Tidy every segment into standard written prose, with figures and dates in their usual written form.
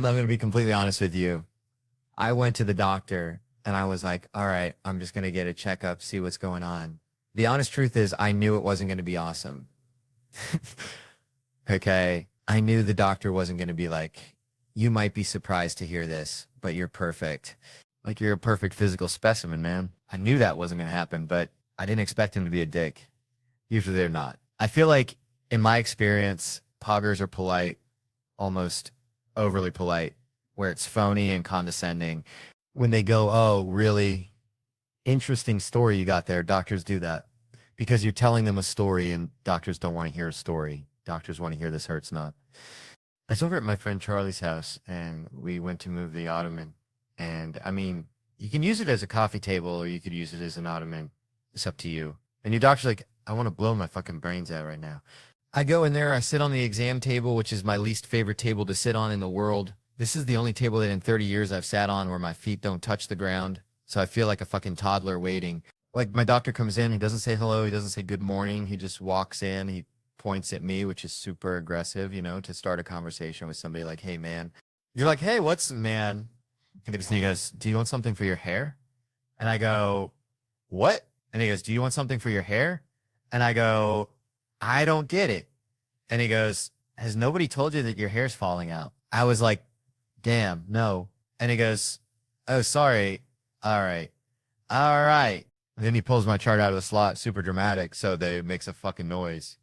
I'm going to be completely honest with you. I went to the doctor and I was like, all right, I'm just going to get a checkup, see what's going on. The honest truth is I knew it wasn't going to be awesome. Okay. I knew the doctor wasn't going to be like, you might be surprised to hear this, but you're perfect. Like you're a perfect physical specimen, man. I knew that wasn't going to happen, but I didn't expect him to be a dick. Usually they're not. I feel like in my experience, poggers are polite, almost overly polite, where it's phony and condescending. When they go, oh, really interesting story you got there, doctors do that because you're telling them a story and doctors don't want to hear a story. Doctors want to hear this hurts not. I was over at my friend Charlie's house and we went to move the ottoman. And I mean, you can use it as a coffee table or you could use it as an ottoman. It's up to you. And your doctor's like, I want to blow my fucking brains out right now. I go in there, I sit on the exam table, which is my least favorite table to sit on in the world. This is the only table that in 30 years I've sat on where my feet don't touch the ground. So I feel like a fucking toddler waiting. Like my doctor comes in, he doesn't say hello, he doesn't say good morning. He just walks in, he points at me, which is super aggressive, you know, to start a conversation with somebody like, hey, man. You're like, hey, what's, man? And he goes, do you want something for your hair? And I go, what? And he goes, do you want something for your hair? And I go, I don't get it. And he goes, has nobody told you that your hair's falling out? I was like, damn, no. And he goes, oh, sorry. All right. All right. And then he pulls my chart out of the slot, super dramatic. So that it makes a fucking noise.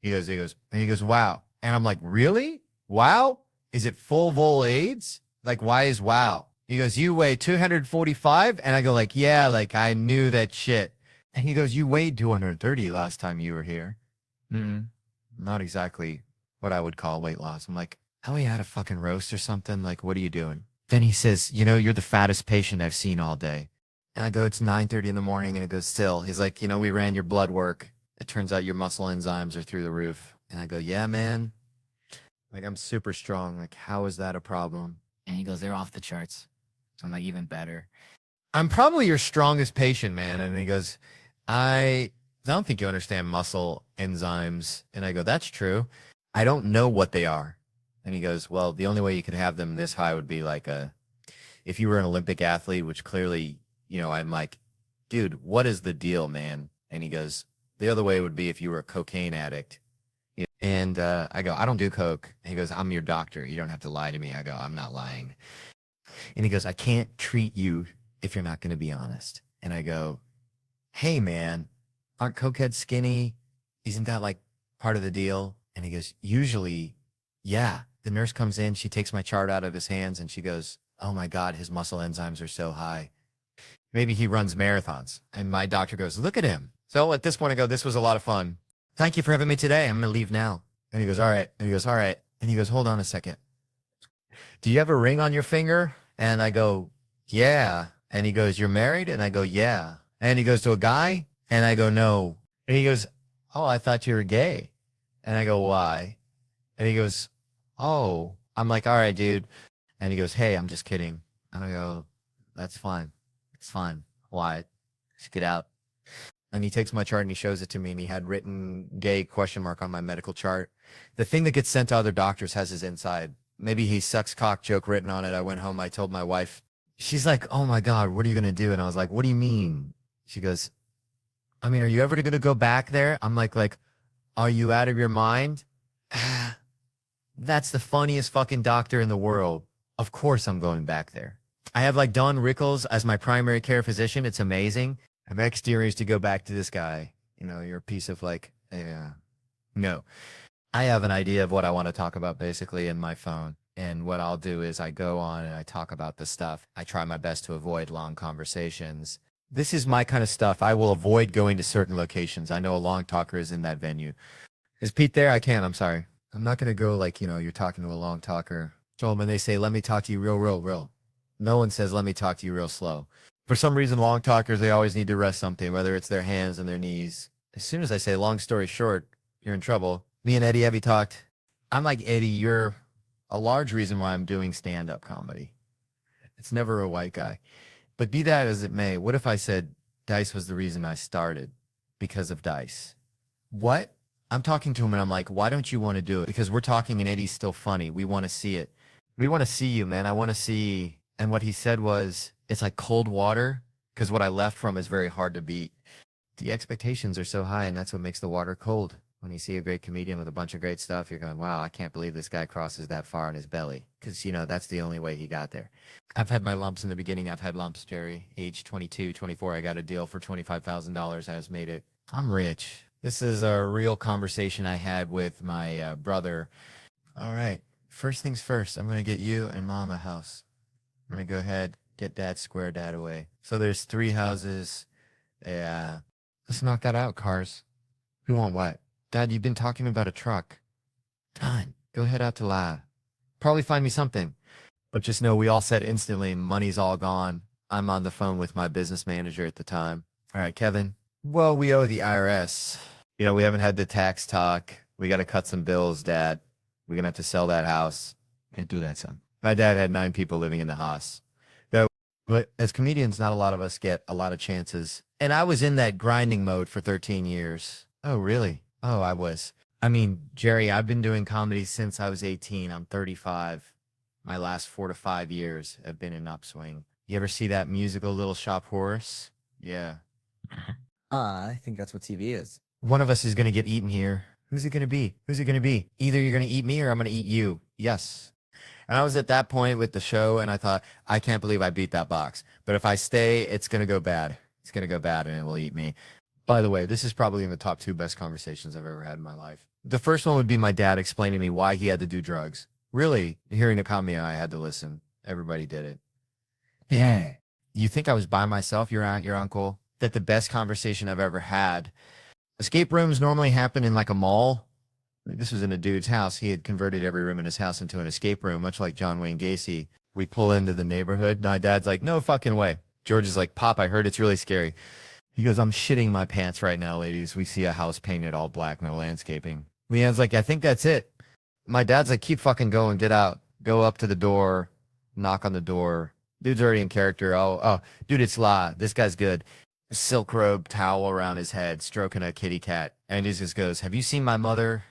He goes, wow. And I'm like, really? Wow? Is it full vol AIDS? Like, why is wow? He goes, you weigh 245? And I go like, yeah, like I knew that shit. And he goes, you weighed 230 last time you were here. Not exactly what I would call weight loss. I'm like, oh, he had a fucking roast or something? Like, what are you doing? Then he says, you know, you're the fattest patient I've seen all day. And I go, it's 9:30 in the morning. And it goes, still. He's like, you know, we ran your blood work. It turns out your muscle enzymes are through the roof. And I go, yeah, man. Like, I'm super strong. Like, how is that a problem? And he goes, they're off the charts. So I'm like, even better. I'm probably your strongest patient, man. And he goes, I don't think you understand muscle enzymes. And I go, that's true. I don't know what they are. And he goes, well, the only way you could have them this high would be like if you were an Olympic athlete, which clearly, you know, I'm like, dude, what is the deal, man? And he goes, the other way would be if you were a cocaine addict. And I go, I don't do coke. And he goes, I'm your doctor. You don't have to lie to me. I go, I'm not lying. And he goes, I can't treat you if you're not going to be honest. And I go, hey, man, aren't cokeheads skinny? Isn't that like part of the deal? And he goes, usually, yeah. The nurse comes in, she takes my chart out of his hands and she goes, oh my God, his muscle enzymes are so high. Maybe he runs marathons. And my doctor goes, look at him. So at this point I go, this was a lot of fun. Thank you for having me today. I'm going to leave now. And he goes, all right. And he goes, all right. And he goes, hold on a second. Do you have a ring on your finger? And I go, yeah. And he goes, you're married? And I go, yeah. And he goes, to a guy? And I go, no. And he goes, oh, I thought you were gay. And I go, why? And he goes, oh. I'm like, all right, dude. And he goes, hey, I'm just kidding. And I go, that's fine. It's fine. Why? Just get out. And he takes my chart and he shows it to me and he had written gay question mark on my medical chart. The thing that gets sent to other doctors has his inside. Maybe he sucks cock joke written on it. I went home. I told my wife. She's like, oh my God, what are you going to do? And I was like, what do you mean? She goes, I mean, are you ever going to go back there? I'm like, are you out of your mind? That's the funniest fucking doctor in the world. Of course I'm going back there. I have like Don Rickles as my primary care physician. It's amazing. I'm exteriors to go back to this guy. You know, you're a piece of like, yeah. No. I have an idea of what I want to talk about basically in my phone. And what I'll do is I go on and I talk about the stuff. I try my best to avoid long conversations. This is my kind of stuff. I will avoid going to certain locations. I know a long talker is in that venue. Is Pete there? I can't. I'm sorry. I'm not going to go like, you know, you're talking to a long talker. So when they say, let me talk to you real. No one says, let me talk to you real slow. For some reason, long talkers, they always need to rest something, whether it's their hands and their knees. As soon as I say long story short, you're in trouble. Me and Eddie, have you talked? I'm like, Eddie, you're a large reason why I'm doing stand-up comedy. It's never a white guy. But be that as it may, what if I said Dice was the reason I started because of Dice? What? I'm talking to him and I'm like, why don't you want to do it? Because we're talking and Eddie's still funny. We want to see it. We want to see you, man. I want to see. And what he said was, it's like cold water because what I left from is very hard to beat. The expectations are so high, and that's what makes the water cold. When you see a great comedian with a bunch of great stuff, you're going, wow, I can't believe this guy crosses that far in his belly. Because, that's the only way he got there. I've had my lumps in the beginning. I've had lumps, Jerry. Age 22, 24. I got a deal for $25,000. I just made it. I'm rich. This is a real conversation I had with my brother. All right. First things first, I'm going to get you and mom a house. I'm going to go ahead, get dad, square dad away. So there's 3 houses. Yeah. Let's knock that out, cars. We want what? Dad, you've been talking about a truck. Done. Go head out to La. Probably find me something. But just know we all said instantly, money's all gone. I'm on the phone with my business manager at the time. All right, Kevin. Well, we owe the IRS. We haven't had the tax talk. We got to cut some bills, Dad. We're going to have to sell that house. Can't do that, son. My dad had 9 people living in the house. But as comedians, not a lot of us get a lot of chances. And I was in that grinding mode for 13 years. Oh, really? Oh, I was. I mean, Jerry, I've been doing comedy since I was 18. I'm 35. My last 4 to 5 years have been in upswing. You ever see that musical Little Shop Horse? Yeah. I think that's what TV is. One of us is going to get eaten here. Who's it going to be? Who's it going to be? Either you're going to eat me or I'm going to eat you. Yes. And I was at that point with the show, and I thought, I can't believe I beat that box. But if I stay, it's going to go bad. It's going to go bad, and it will eat me. By the way, this is probably in the top 2 best conversations I've ever had in my life. The first one would be my dad explaining to me why he had to do drugs. Really, hearing a comedy, I had to listen. Everybody did it. Yeah. You think I was by myself, your aunt, your uncle? That the best conversation I've ever had. Escape rooms normally happen in like a mall. This was in a dude's house. He had converted every room in his house into an escape room, much like John Wayne Gacy. We pull into the neighborhood. My dad's like, no fucking way. George is like, Pop, I heard it's really scary. He goes, I'm shitting my pants right now, ladies. We see a house painted all black, no landscaping. Leanne's like, I think that's it. My dad's like, keep fucking going. Get out. Go up to the door. Knock on the door. Dude's already in character. Oh, dude, it's La. This guy's good. Silk robe, towel around his head, stroking a kitty cat. And he just goes, have you seen my mother?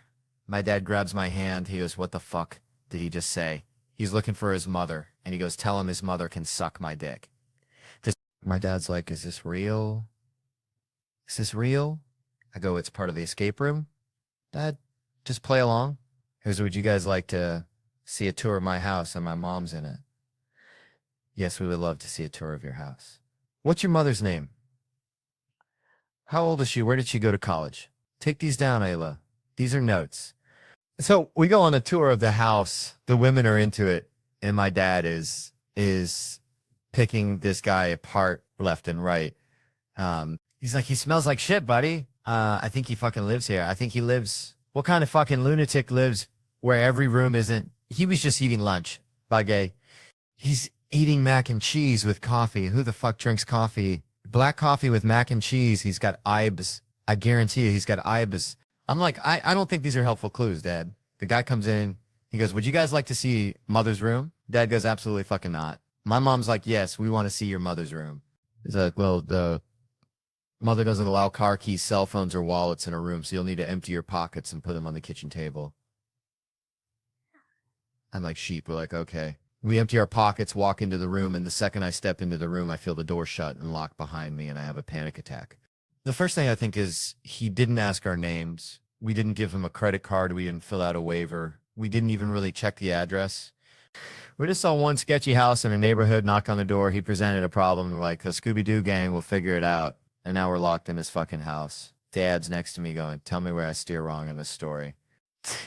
My dad grabs my hand. He goes, what the fuck did he just say? He's looking for his mother. And he goes, tell him his mother can suck my dick. My dad's like, is this real? Is this real? I go, it's part of the escape room. Dad, just play along. He goes, would you guys like to see a tour of my house and my mom's in it? Yes, we would love to see a tour of your house. What's your mother's name? How old is she? Where did she go to college? Take these down, Ayla. These are notes. So we go on a tour of the house. The women are into it. And my dad is picking this guy apart left and right. He's like, he smells like shit, buddy. I think he fucking lives here. I think he lives. What kind of fucking lunatic lives where every room isn't? He was just eating lunch, Bagay. He's eating mac and cheese with coffee. Who the fuck drinks coffee? Black coffee with mac and cheese. He's got ibs. I guarantee you he's got ibs. I'm like, I don't think these are helpful clues, Dad. The guy comes in. He goes, would you guys like to see mother's room? Dad goes, absolutely fucking not. My mom's like, yes, we want to see your mother's room. He's like, well, the mother doesn't allow car keys, cell phones, or wallets in a room, so you'll need to empty your pockets and put them on the kitchen table. I'm like, sheep. We're like, okay. We empty our pockets, walk into the room, and the second I step into the room, I feel the door shut and lock behind me, and I have a panic attack. The first thing I think is he didn't ask our names. We didn't give him a credit card. We didn't fill out a waiver. We didn't even really check the address. We just saw one sketchy house in a neighborhood, knocked on the door. He presented a problem. We're like, the Scooby-Doo gang will figure it out. And now we're locked in his fucking house. Dad's next to me going, tell me where I steer wrong in this story.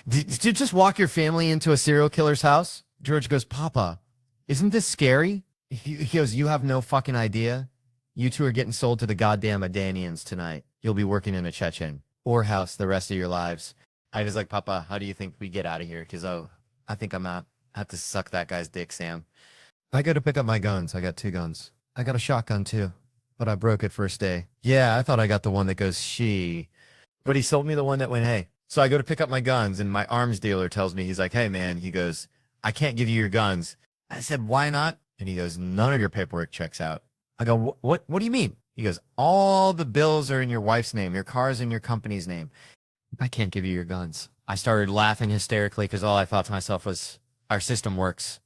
Did you just walk your family into a serial killer's house? George goes, Papa, isn't this scary? He goes, you have no fucking idea. You two are getting sold to the goddamn Adanians tonight. You'll be working in a Chechen or house the rest of your lives. I was like, Papa, how do you think we get out of here? Because, I think I'm out. I have to suck that guy's dick, Sam. I go to pick up my guns. I got 2 guns. I got a shotgun, too. But I broke it first day. Yeah, I thought I got the one that goes, she. But he sold me the one that went, hey. So I go to pick up my guns, and my arms dealer tells me, he's like, hey, man. He goes, I can't give you your guns. I said, why not? And he goes, none of your paperwork checks out. I go, what do you mean? He goes, all the bills are in your wife's name. Your car's in your company's name. I can't give you your guns. I started laughing hysterically because all I thought to myself was, our system works.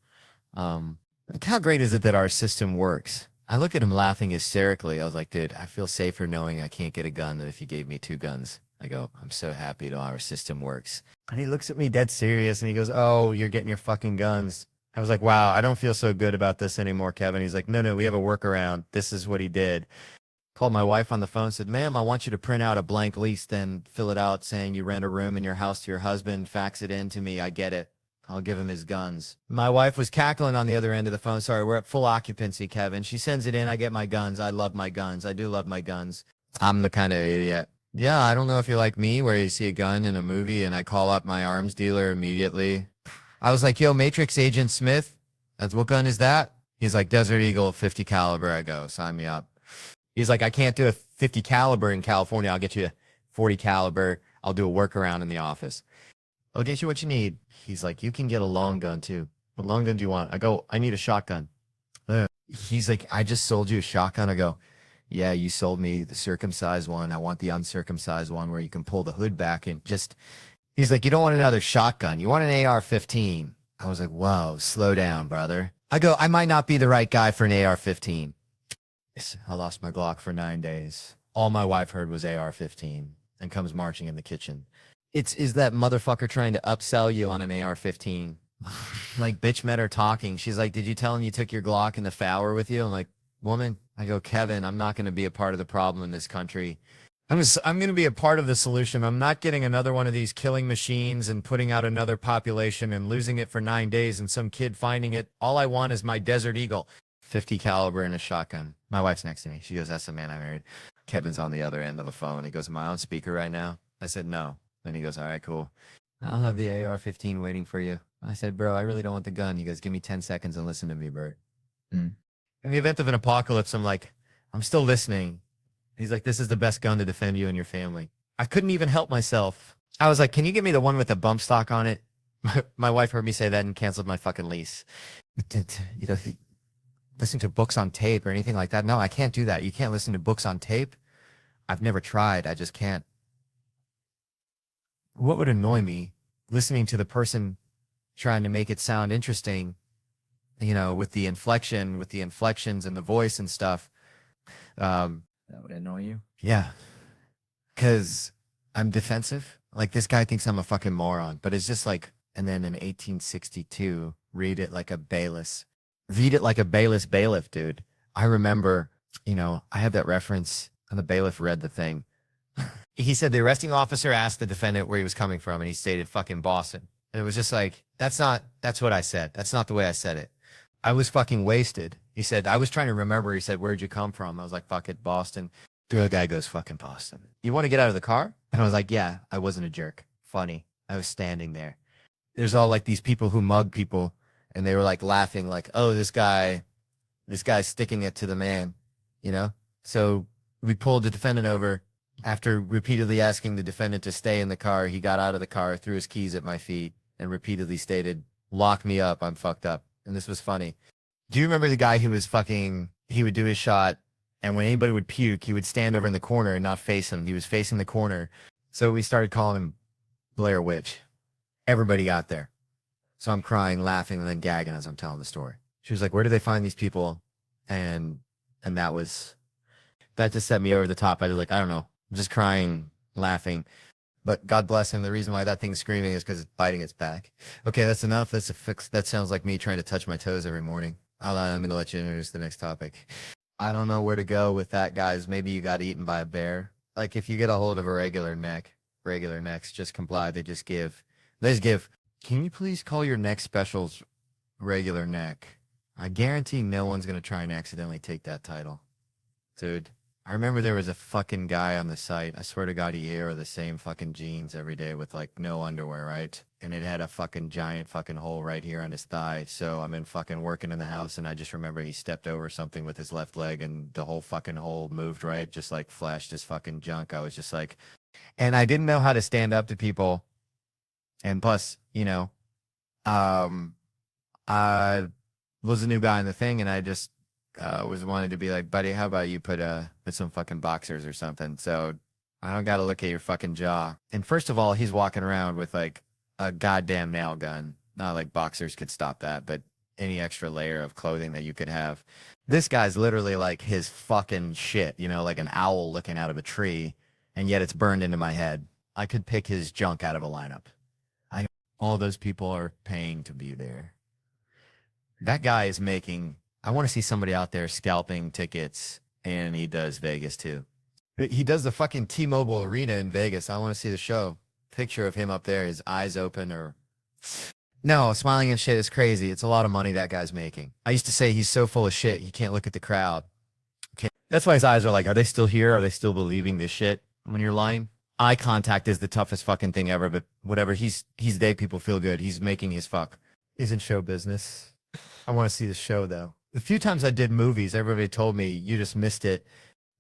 Like, how great is it that our system works? I look at him laughing hysterically. I was like, dude, I feel safer knowing I can't get a gun than if you gave me 2 guns. I go, I'm so happy that our system works. And he looks at me dead serious and he goes, oh, you're getting your fucking guns. I was like, wow, I don't feel so good about this anymore, Kevin. He's like, no, we have a workaround. This is what he did. Called my wife on the phone, said, ma'am, I want you to print out a blank lease, then fill it out saying you rent a room in your house to your husband, fax it in to me. I get it. I'll give him his guns. My wife was cackling on the other end of the phone. Sorry, we're at full occupancy, Kevin. She sends it in. I get my guns. I love my guns. I do love my guns. I'm the kind of idiot. Yeah, I don't know if you're like me where you see a gun in a movie and I call up my arms dealer immediately. I was like, yo, Matrix Agent Smith, what gun is that? He's like, Desert Eagle 50 caliber. I go, sign me up. He's like, I can't do a 50 caliber in California. I'll get you a 40 caliber. I'll do a workaround in the office. I'll get you what you need. He's like, you can get a long gun too. What long gun do you want? I go, I need a shotgun. He's like, I just sold you a shotgun. I go, yeah, you sold me the circumcised one. I want the uncircumcised one where you can pull the hood back and just, he's like, you don't want another shotgun. You want an AR-15. I was like, whoa, slow down, brother. I go, I might not be the right guy for an AR-15. I lost my Glock for 9 days. All my wife heard was AR-15 and comes marching in the kitchen. Is that motherfucker trying to upsell you on an AR-15? Like, bitch met her talking. She's like, did you tell him you took your Glock in the shower with you? I'm like, woman. I go, Kevin, I'm not going to be a part of the problem in this country. I'm going to be a part of the solution. I'm not getting another one of these killing machines and putting out another population and losing it for 9 days and some kid finding it. All I want is my Desert Eagle. 50 caliber and a shotgun. My wife's next to me. She goes, that's the man I married. Kevin's on the other end of the phone. He goes, am I on speaker right now? I said, no. Then he goes, all right, cool. I'll have the AR-15 waiting for you. I said, bro, I really don't want the gun. He goes, give me 10 seconds and listen to me, Bert. In the event of an apocalypse, I'm like, I'm still listening. He's like, this is the best gun to defend you and your family. I couldn't even help myself. I was like, can you give me the one with the bump stock on it? My wife heard me say that and canceled my fucking lease. You know, listen to books on tape or anything like that. No, I can't do that. You can't listen to books on tape. I've never tried. I just can't. What would annoy me? Listening to the person trying to make it sound interesting, you know, with the inflection, with the inflections and the voice and stuff. That would annoy you? Yeah. Because I'm defensive. Like, this guy thinks I'm a fucking moron, but it's just like, and then in 1862, read it like a bailiff. Read it like a bailiff, dude. I remember, you know, I have that reference, and the bailiff read the thing. He said the arresting officer asked the defendant where he was coming from, and he stated fucking Boston. And it was just like, that's what I said. That's not the way I said it. I was fucking wasted. He said, I was trying to remember. He said, where'd you come from? I was like, fuck it, Boston. The guy goes, fucking Boston. You want to get out of the car? And I was like, yeah, I wasn't a jerk. Funny. I was standing there. There's all like these people who mug people. And they were like laughing, like, oh, this guy's sticking it to the man, you know? So we pulled the defendant over. After repeatedly asking the defendant to stay in the car, he got out of the car, threw his keys at my feet, and repeatedly stated, lock me up, I'm fucked up. And this was funny. Do you remember the guy who was fucking, he would do his shot, and when anybody would puke, he would stand over in the corner and not face him. He was facing the corner. So we started calling him Blair Witch. Everybody got there. So I'm crying, laughing, and then gagging as I'm telling the story. She was like, where do they find these people? And that just set me over the top. I was like, I don't know. I'm just crying, laughing. But God bless him. The reason why that thing's screaming is because it's biting its back. Okay, that's enough. That's a fix. That sounds like me trying to touch my toes every morning. I'm going to let you introduce the next topic. I don't know where to go with that, guys. Maybe you got eaten by a bear. Like, if you get a hold of a regular necks just comply. They just give. Can you please call your neck specials regular neck? I guarantee no one's going to try and accidentally take that title. Dude, I remember there was a fucking guy on the site. I swear to God, he wore the same fucking jeans every day with like no underwear, right? And it had a fucking giant fucking hole right here on his thigh. So I'm in fucking working in the house and I just remember he stepped over something with his left leg and the whole fucking hole moved, right? Just like flashed his fucking junk. I was just like, and I didn't know how to stand up to people. And plus, you know, I was a new guy in the thing, and I just was wanted to be like, buddy, how about you put some fucking boxers or something? So I don't got to look at your fucking jaw. And first of all, he's walking around with like a goddamn nail gun. Not like boxers could stop that, but any extra layer of clothing that you could have. This guy's literally like his fucking shit, you know, like an owl looking out of a tree, and yet it's burned into my head. I could pick his junk out of a lineup. All those people are paying to be there. That guy is making, I want to see somebody out there scalping tickets, and he does Vegas too. He does the fucking T-Mobile Arena in Vegas. I want to see the show. Picture of him up there, his eyes open or... No, smiling and shit is crazy. It's a lot of money that guy's making. I used to say he's so full of shit, he can't look at the crowd. That's why his eyes are like, are they still here? Are they still believing this shit when you're lying? Eye contact is the toughest fucking thing ever, but whatever. He's they people feel good. He's making his fuck. He's in show business. I want to see the show, though. The few times I did movies, everybody told me, you just missed it.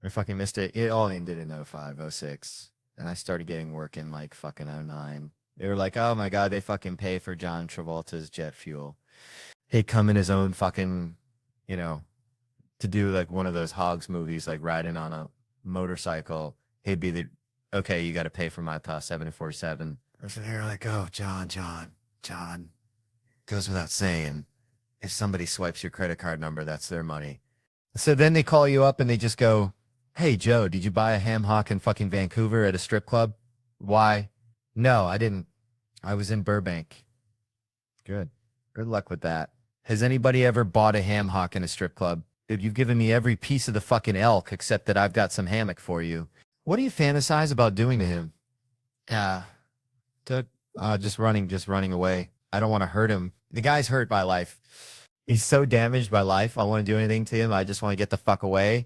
Or fucking missed it. It all ended in 05, 06. And I started getting work in like fucking 09. They were like, oh my God, they fucking pay for John Travolta's jet fuel. He'd come in his own fucking, you know, to do like one of those Hogs movies, like riding on a motorcycle. He'd be the, okay, you got to pay for my 747. I was there like, oh, John. Goes without saying, if somebody swipes your credit card number, that's their money. So then they call you up and they just go, hey, Joe, did you buy a ham hock in fucking Vancouver at a strip club? Why? No, I didn't. I was in Burbank. Good. Good luck with that. Has anybody ever bought a ham hock in a strip club? Dude, you've given me every piece of the fucking elk except that I've got some hammock for you. What do you fantasize about doing to him? Just running away. I don't want to hurt him. The guy's hurt by life. He's so damaged by life. I want to do anything to him. I just want to get the fuck away.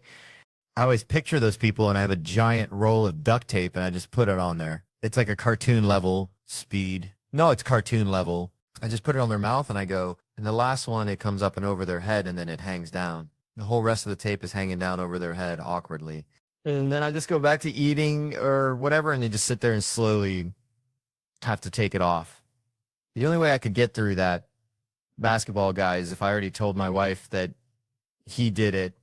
I always picture those people and I have a giant roll of duct tape and I just put it on there. It's like a cartoon level speed. No, it's cartoon level. I just put it on their mouth and I go, and the last one, it comes up and over their head and then it hangs down. The whole rest of the tape is hanging down over their head awkwardly. And then I just go back to eating or whatever and they just sit there and slowly have to take it off. The only way I could get through that basketball guy is if I already told my wife that he did it.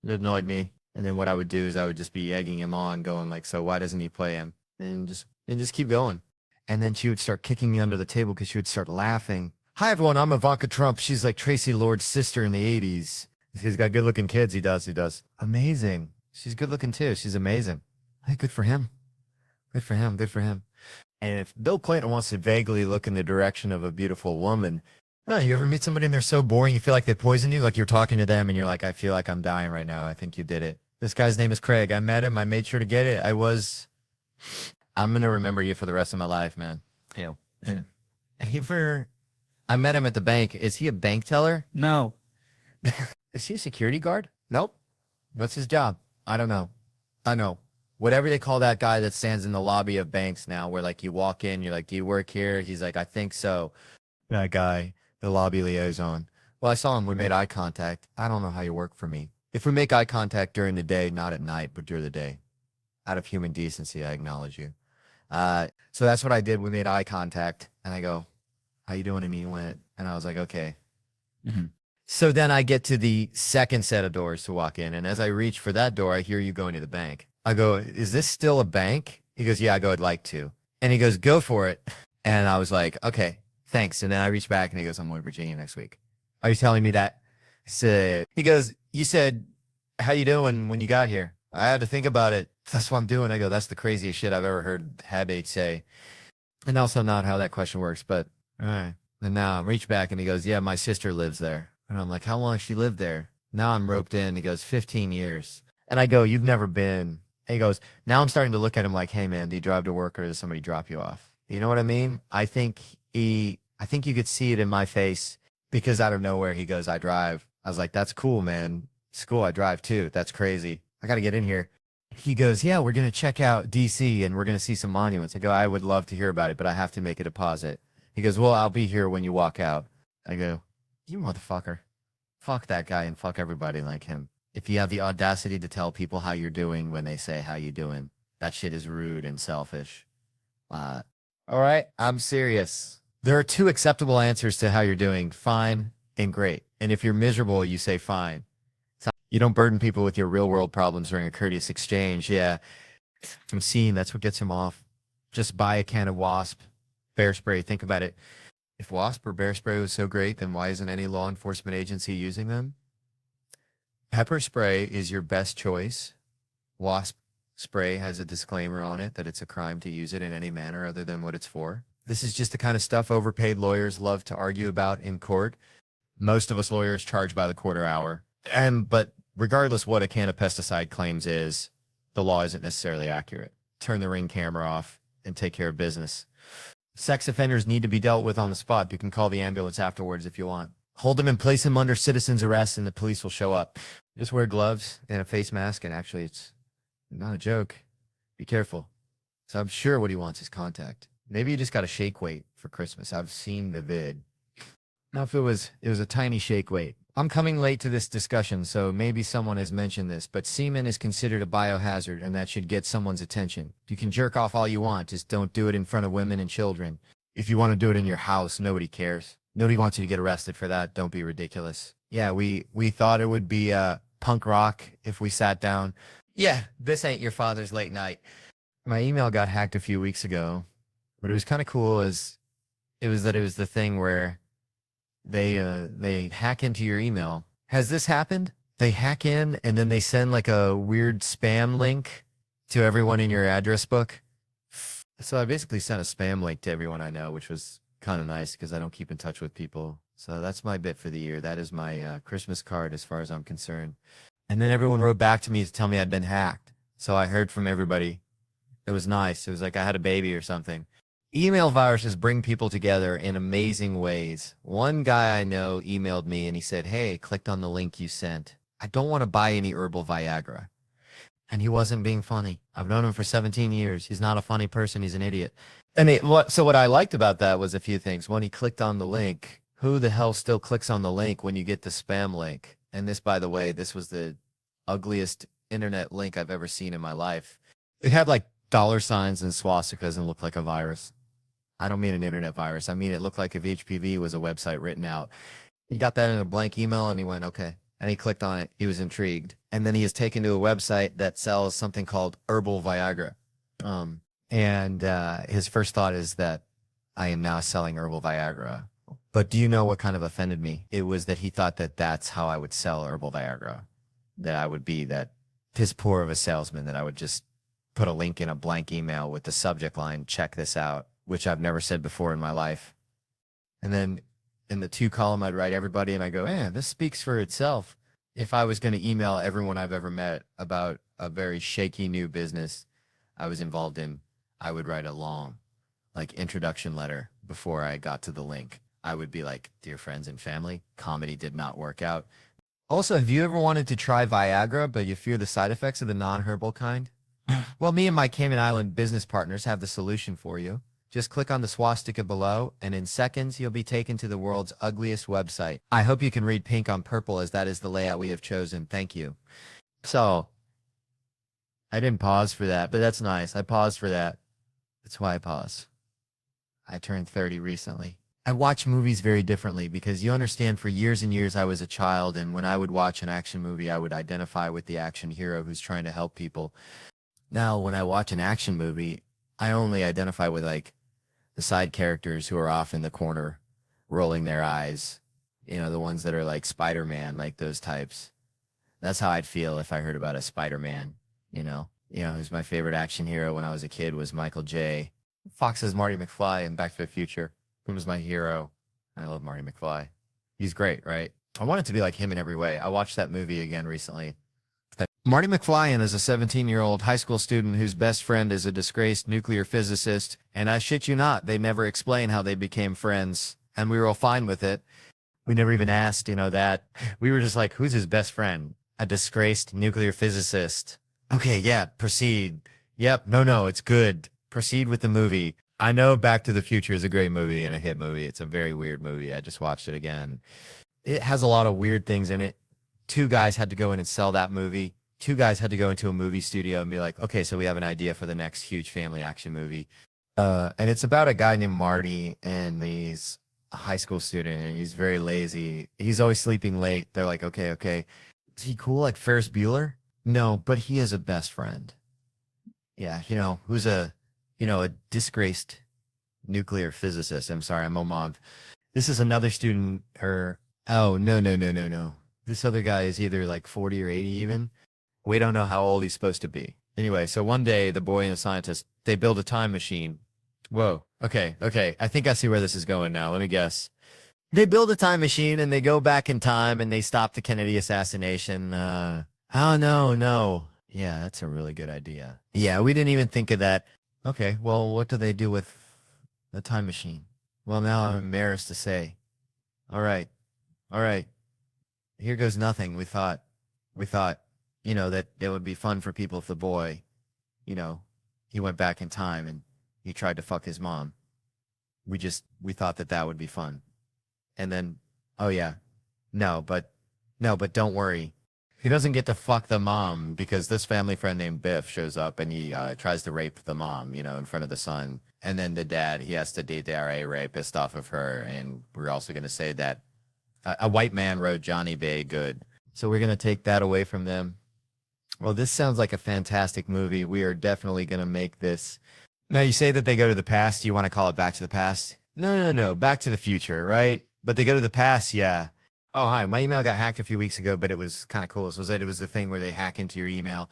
It annoyed me. And then what I would do is I would just be egging him on, going like, so why doesn't he play him? And just keep going. And then she would start kicking me under the table because she would start laughing. Hi, everyone. I'm Ivanka Trump. She's like Tracy Lord's sister in the 80s. He's got good looking kids. He does. Amazing. She's good looking too. She's amazing. Hey, good for him. Good for him. And if Bill Clinton wants to vaguely look in the direction of a beautiful woman, no, you ever meet somebody and they're so boring you feel like they poisoned you? Like you're talking to them and you're like, I feel like I'm dying right now. I think you did it. This guy's name is Craig. I met him. I made sure to get it. I'm going to remember you for the rest of my life, man. Theo. I met him at the bank. Is he a bank teller? No. Is he a security guard? Nope. What's his job? I don't know. I know. Whatever they call that guy that stands in the lobby of banks now, where like you walk in, you're like, do you work here? He's like, I think so. That guy, the lobby liaison. Well, I saw him. We made eye contact. I don't know how you work for me. If we make eye contact during the day, not at night, but during the day, out of human decency, I acknowledge you. So that's what I did. We made eye contact and I go, how you doing? And he went, and I was like, okay. Mm-hmm. So then I get to the second set of doors to walk in. And as I reach for that door, I hear you going to the bank. I go, is this still a bank? He goes, yeah. I go, I'd like to. And he goes, go for it. And I was like, okay, thanks. And then I reach back and he goes, I'm going to Virginia next week. Are you telling me that? He goes, you said, how you doing when you got here? I had to think about it. That's what I'm doing. I go, that's the craziest shit I've ever heard Habate say. And also not how that question works, but all right. And now I reach back and he goes, yeah, my sister lives there. And I'm like, how long has she lived there? Now I'm roped in. He goes, 15 years. And I go, you've never been. And he goes, now I'm starting to look at him like, hey man, do you drive to work or does somebody drop you off? You know what I mean? I think you could see it in my face because out of nowhere he goes, I drive. I was like, that's cool, man. It's cool. I drive too. That's crazy. I got to get in here. He goes, yeah, we're going to check out DC and we're going to see some monuments. I go, I would love to hear about it, but I have to make a deposit. He goes, well, I'll be here when you walk out. I go, you motherfucker. Fuck that guy and fuck everybody like him. If you have the audacity to tell people how you're doing when they say how you doing, that shit is rude and selfish. All right, I'm serious. There are two acceptable answers to how you're doing, fine and great. And if you're miserable, you say fine. You don't burden people with your real world problems during a courteous exchange. Yeah, I'm seeing that's what gets him off. Just buy a can of Wasp, bear spray. Think about it. If wasp or bear spray was so great, then why isn't any law enforcement agency using them? Pepper spray is your best choice. Wasp spray has a disclaimer on it that it's a crime to use it in any manner other than what it's for. This is just the kind of stuff overpaid lawyers love to argue about in court. Most of us lawyers charge by the quarter hour. But regardless what a can of pesticide claims is, the law isn't necessarily accurate. Turn the Ring camera off and take care of business. Sex offenders need to be dealt with on the spot. You can call the ambulance afterwards if you want. Hold them and place them under citizen's arrest and the police will show up. Just wear gloves and a face mask, and actually it's not a joke. Be careful. So I'm sure what he wants is contact. Maybe you just got a shake weight for Christmas. I've seen the vid. Now, if it was a tiny shake weight. I'm coming late to this discussion, so maybe someone has mentioned this, but semen is considered a biohazard, and that should get someone's attention. You can jerk off all you want, just don't do it in front of women and children. If you want to do it in your house, nobody cares. Nobody wants you to get arrested for that. Don't be ridiculous. Yeah, we thought it would be punk rock if we sat down. Yeah, this ain't your father's late night. My email got hacked a few weeks ago. What was kind of cool is it was the thing where they hack into your email. Has this happened? They hack in and then they send like a weird spam link to everyone in your address book. So I basically sent a spam link to everyone I know, which was kind of nice because I don't keep in touch with people. So that's my bit for the year. That is my Christmas card as far as I'm concerned. And then everyone wrote back to me to tell me I'd been hacked. So I heard from everybody. It was nice. It was like I had a baby or something. Email viruses bring people together in amazing ways. One guy I know emailed me and he said, hey, clicked on the link you sent. I don't want to buy any herbal Viagra. And he wasn't being funny. I've known him for 17 years. He's not a funny person. He's an idiot. So what I liked about that was a few things. One, he clicked on the link. Who the hell still clicks on the link when you get the spam link? And this, by the way, this was the ugliest internet link I've ever seen in my life. It had like dollar signs and swastikas and looked like a virus. I don't mean an internet virus. I mean, it looked like if HPV was a website written out. He got that in a blank email and he went, okay. And he clicked on it. He was intrigued. And then he is taken to a website that sells something called herbal Viagra. His first thought is that I am now selling herbal Viagra. But do you know what kind of offended me? It was that he thought that that's how I would sell herbal Viagra. That I would be that piss poor of a salesman, that I would just put a link in a blank email with the subject line, check this out, which I've never said before in my life. And then in the to column, I'd write everybody and I go, this speaks for itself. If I was going to email everyone I've ever met about a very shaky new business I was involved in, I would write a long, like, introduction letter before I got to the link. I would be like, dear friends and family, comedy did not work out. Also, have you ever wanted to try Viagra, but you fear the side effects of the non-herbal kind? Well, me and my Cayman Island business partners have the solution for you. Just click on the swastika below, and in seconds, you'll be taken to the world's ugliest website. I hope you can read pink on purple, as that is the layout we have chosen. Thank you. So, I didn't pause for that, but that's nice. I paused for that. That's why I pause. I turned 30 recently. I watch movies very differently because you understand, for years and years I was a child, and when I would watch an action movie, I would identify with the action hero who's trying to help people. Now, when I watch an action movie, I only identify with, like, the side characters who are off in the corner rolling their eyes. You know, the ones that are like Spider-Man, like those types. That's how I'd feel if I heard about a Spider-Man, you know. Who's my favorite action hero when I was a kid was Michael J. Fox's Marty McFly in Back to the Future. Who was my hero? I love Marty McFly. He's great, right? I wanted to be like him in every way. I watched that movie again recently. Marty McFly is a 17-year-old high school student whose best friend is a disgraced nuclear physicist, and I shit you not, they never explain how they became friends, and we were all fine with it. We never even asked, that. We were just like, who's his best friend? A disgraced nuclear physicist. Okay, yeah, proceed. Yep, no, it's good. Proceed with the movie. I know Back to the Future is a great movie and a hit movie. It's a very weird movie. I just watched it again. It has a lot of weird things in it. Two guys had to go in and sell that movie. Two guys had to go into a movie studio and be like, okay, so we have an idea for the next huge family action movie. And it's about a guy named Marty, and he's a high school student, and he's very lazy. He's always sleeping late. They're like, okay. Is he cool like Ferris Bueller? No, but he has a best friend. Yeah, who's a disgraced nuclear physicist. I'm sorry, I'm Omag. This is another student, or oh no. This other guy is either like 40 or 80 even. We don't know how old he's supposed to be. Anyway, so one day the boy and the scientist, they build a time machine. Whoa. Okay. I think I see where this is going now. Let me guess. They build a time machine and they go back in time and they stop the Kennedy assassination. Oh no. Yeah, that's a really good idea. Yeah, we didn't even think of that. Okay, well, what do they do with the time machine? Well, now I'm embarrassed to say. All right. Here goes nothing. We thought, that it would be fun for people if the boy, you know, he went back in time and he tried to fuck his mom. We thought that would be fun. And then, oh yeah, no, but don't worry. He doesn't get to fuck the mom because this family friend named Biff shows up and he tries to rape the mom, in front of the son. And then the dad, he has to date the RA rapist off of her. And we're also going to say that a white man wrote Johnny Bay good. So we're going to take that away from them. Well, this sounds like a fantastic movie. We are definitely going to make this. Now, you say that they go to the past. Do you want to call it Back to the Past? No. Back to the Future, right? But they go to the past, yeah. Oh, hi. My email got hacked a few weeks ago, but it was kind of cool. So it was the thing where they hack into your email.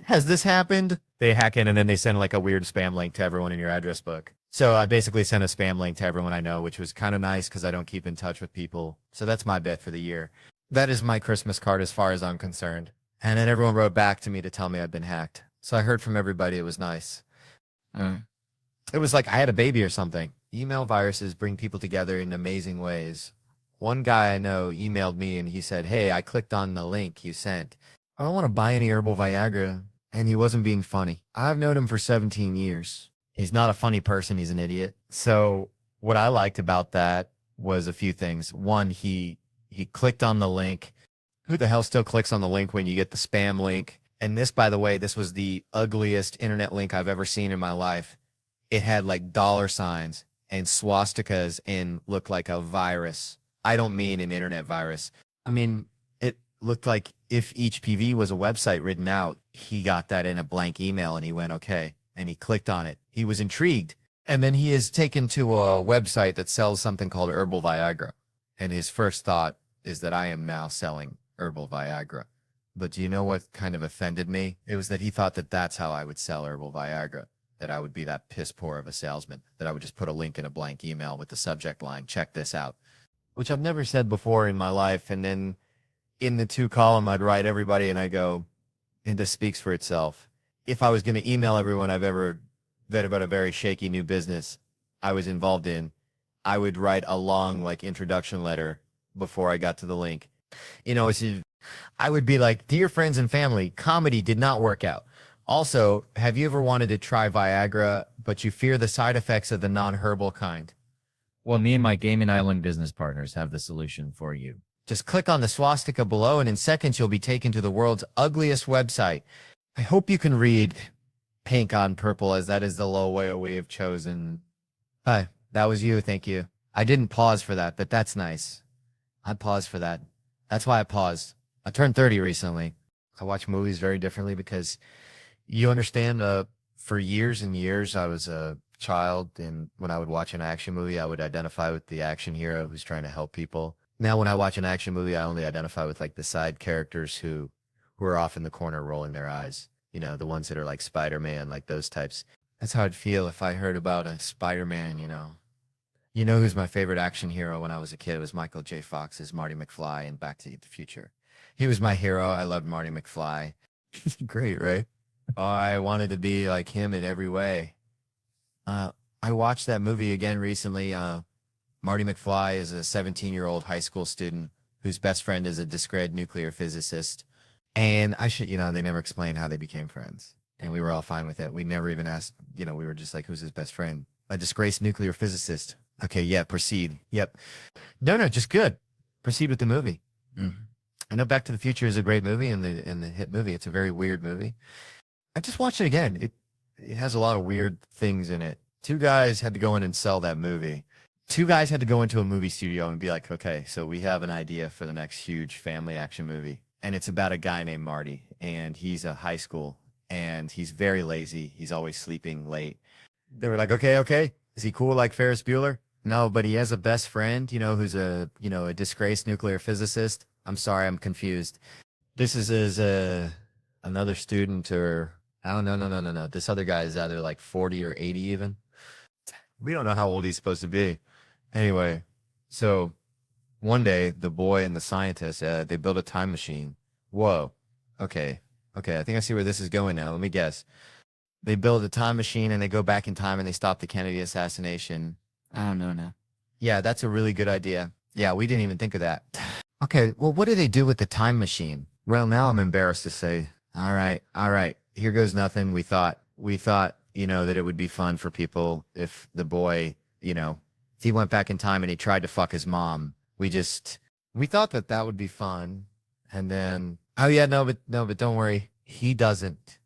Has this happened? They hack in and then they send like a weird spam link to everyone in your address book. So I basically sent a spam link to everyone I know, which was kind of nice because I don't keep in touch with people. So that's my bet for the year. That is my Christmas card as far as I'm concerned. And then everyone wrote back to me to tell me I'd been hacked. So I heard from everybody. It was nice. It was like I had a baby or something. Email viruses bring people together in amazing ways. One guy I know emailed me and he said, hey, I clicked on the link you sent. I don't want to buy any herbal Viagra. And he wasn't being funny. I've known him for 17 years. He's not a funny person. He's an idiot. So what I liked about that was a few things. One, he clicked on the link. Who the hell still clicks on the link when you get the spam link? And this, by the way, this was the ugliest internet link I've ever seen in my life. It had like dollar signs and swastikas and looked like a virus. I don't mean an internet virus. I mean, it looked like if each PV was a website written out, he got that in a blank email and he went, okay. And he clicked on it. He was intrigued. And then he is taken to a website that sells something called herbal Viagra. And his first thought is that I am now selling herbal Viagra. But do you know what kind of offended me? It was that he thought that that's how I would sell herbal Viagra. That I would be that piss poor of a salesman. That I would just put a link in a blank email with the subject line, check this out. Which I've never said before in my life. And then in the 2 column, I'd write everybody and I go, and this speaks for itself. If I was going to email everyone I've ever read about a very shaky new business I was involved in, I would write a long like introduction letter before I got to the link. I would be like, dear friends and family, comedy did not work out. Also, have you ever wanted to try Viagra, but you fear the side effects of the non-herbal kind? Well, me and my Gaming Island business partners have the solution for you. Just click on the swastika below and in seconds you'll be taken to the world's ugliest website. I hope you can read pink on purple as that is the logo we have chosen. Hi, that was you, thank you. I didn't pause for that, but that's nice. I paused for that. That's why I paused. I turned 30 recently. I watch movies very differently because you understand, for years and years I was a child, and when I would watch an action movie, I would identify with the action hero who's trying to help people. Now, when I watch an action movie, I only identify with like the side characters who are off in the corner rolling their eyes. The ones that are like Spider-Man, like those types. That's how I'd feel if I heard about a Spider-Man, You know who's my favorite action hero when I was a kid? It was Michael J. Fox's Marty McFly in Back to the Future. He was my hero. I loved Marty McFly. Great, right? Oh, I wanted to be like him in every way. I watched that movie again recently. Marty McFly is a 17-year-old high school student whose best friend is a discredited nuclear physicist. And they never explained how they became friends. And we were all fine with it. We never even asked, we were just like, who's his best friend? A disgraced nuclear physicist. Okay, yeah, proceed. Yep. No, just good. Proceed with the movie. I know Back to the Future is a great movie and the hit movie. It's a very weird movie. I just watched it again. It has a lot of weird things in it. 2 guys had to go in and sell that movie. 2 guys had to go into a movie studio and be like, okay, so we have an idea for the next huge family action movie. And it's about a guy named Marty, and he's a high school, and he's very lazy. He's always sleeping late. They were like, okay. Is he cool like Ferris Bueller? No, but he has a best friend, who's a disgraced nuclear physicist. I'm sorry, I'm confused. This is another student or I don't know, no. This other guy is either like 40 or 80 even. We don't know how old he's supposed to be. Anyway, so one day the boy and the scientist, they built a time machine. Whoa. Okay. Okay, I think I see where this is going now. Let me guess. They build a time machine and they go back in time and they stop the Kennedy assassination. I don't know now. Yeah, that's a really good idea. Yeah, we didn't even think of that. Okay, well, what do they do with the time machine? Well, now I'm embarrassed to say, all right, here goes nothing. We thought, that it would be fun for people if the boy, if he went back in time and he tried to fuck his mom. We thought that that would be fun. And then, oh yeah, no, but don't worry. He doesn't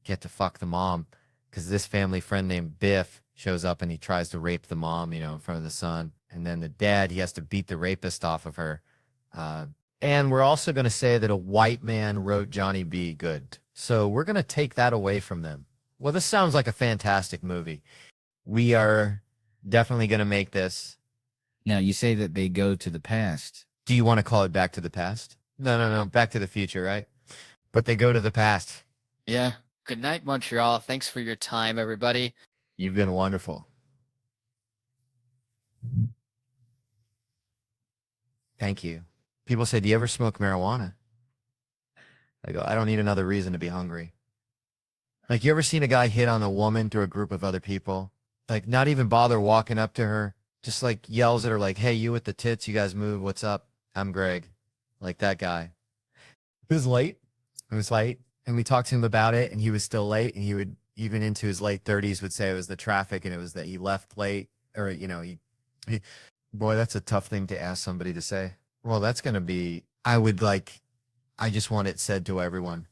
get to fuck the mom because this family friend named Biff shows up and he tries to rape the mom, in front of the son. And then the dad, he has to beat the rapist off of her. Uh, and we're also going to say that a white man wrote Johnny B. Good. So we're going to take that away from them. Well, this sounds like a fantastic movie. We are definitely going to make this. Now, you say that they go to the past. Do you want to call it Back to the Past? No. Back to the Future, right? But they go to the past. Yeah. Good night, Montreal. Thanks for your time, everybody. You've been wonderful. Thank you. People say, do you ever smoke marijuana? I go, I don't need another reason to be hungry. Like, you ever seen a guy hit on a woman through a group of other people? Like, not even bother walking up to her. Just, like, yells at her, like, hey, you with the tits, you guys move. What's up? I'm Greg. Like that guy. It was late. It was late. And we talked to him about it, and he was still late. And he would, even into his late 30s, would say it was the traffic and it was that he left late. Or, boy, that's a tough thing to ask somebody to say. Well, that's going to be, I just want it said to everyone.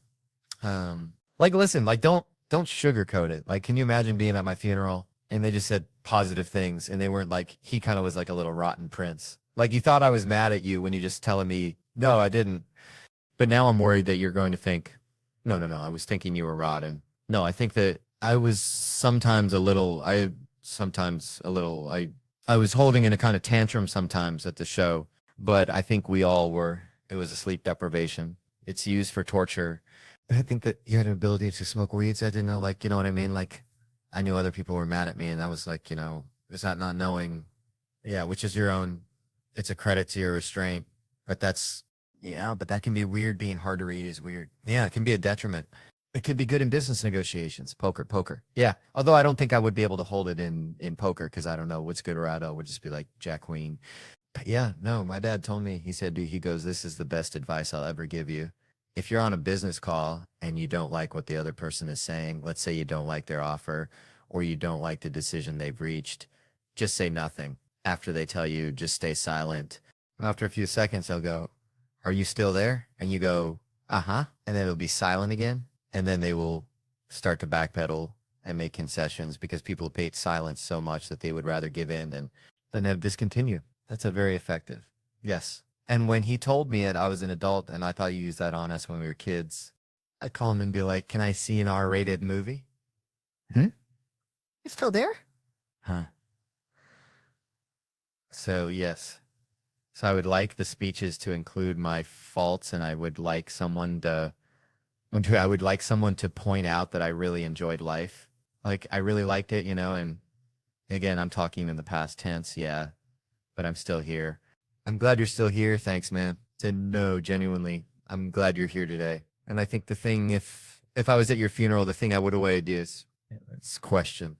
Listen, don't sugarcoat it. Like, can you imagine being at my funeral and they just said positive things and they weren't like, he kind of was like a little rotten prince. Like, you thought I was mad at you when you just telling me, no, I didn't. But now I'm worried that you're going to think, no, I was thinking you were rotten. No, I think that I was sometimes a little, I was holding in a kind of tantrum sometimes at the show, but I think we all were. It was a sleep deprivation. It's used for torture. I think that you had an ability to smoke weeds. I didn't know, like, you know what I mean? Like, I knew other people were mad at me, and I was like, is that not knowing? Yeah, which is your own, it's a credit to your restraint. But but that can be weird. Being hard to read is weird. Yeah, it can be a detriment. It could be good in business negotiations. Poker. Yeah, although I don't think I would be able to hold it in poker because I don't know what's good or out. I would just be like Jack Queen. But yeah, no, my dad told me, he said, he goes, this is the best advice I'll ever give you. If you're on a business call and you don't like what the other person is saying, let's say you don't like their offer or you don't like the decision they've reached, just say nothing. After they tell you, just stay silent. After a few seconds, they'll go, are you still there? And you go, uh-huh. And then it'll be silent again. And then they will start to backpedal and make concessions because people hate silence so much that they would rather give in than have discontinue. That's a very effective. Yes. And when he told me it, I was an adult and I thought you used that on us when we were kids. I'd call him and be like, can I see an R-rated movie? You still there? Huh. So, yes. So I would like the speeches to include my faults, and I would like someone to point out that I really enjoyed life. Like, I really liked it, and again, I'm talking in the past tense, yeah, but I'm still here. I'm glad you're still here. Thanks, man. No, genuinely, I'm glad you're here today. And I think the thing, if I was at your funeral, the thing I would have wanted is this question.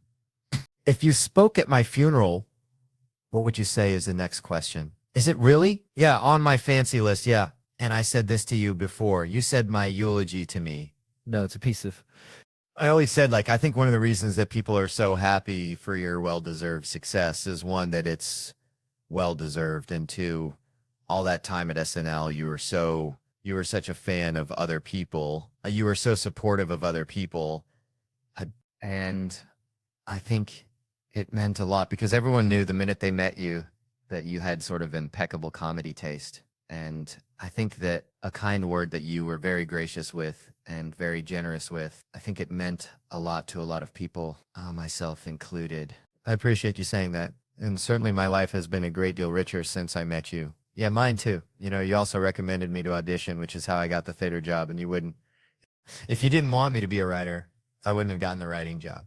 If you spoke at my funeral, what would you say is the next question? Is it really? Yeah, on my fancy list, yeah. And I said this to you before. You said my eulogy to me. No, it's a piece of. I always said, like, I think one of the reasons that people are so happy for your well-deserved success is, one, that it's well-deserved, and two, all that time at SNL, you were such a fan of other people. You were so supportive of other people. And I think it meant a lot because everyone knew the minute they met you that you had sort of impeccable comedy taste. And I think that a kind word that you were very gracious with and very generous with, I think it meant a lot to a lot of people, myself included. I appreciate you saying that. And certainly my life has been a great deal richer since I met you. Yeah, mine too. You know, you also recommended me to audition, which is how I got the theater job. And you wouldn't, if you didn't want me to be a writer, I wouldn't have gotten the writing job.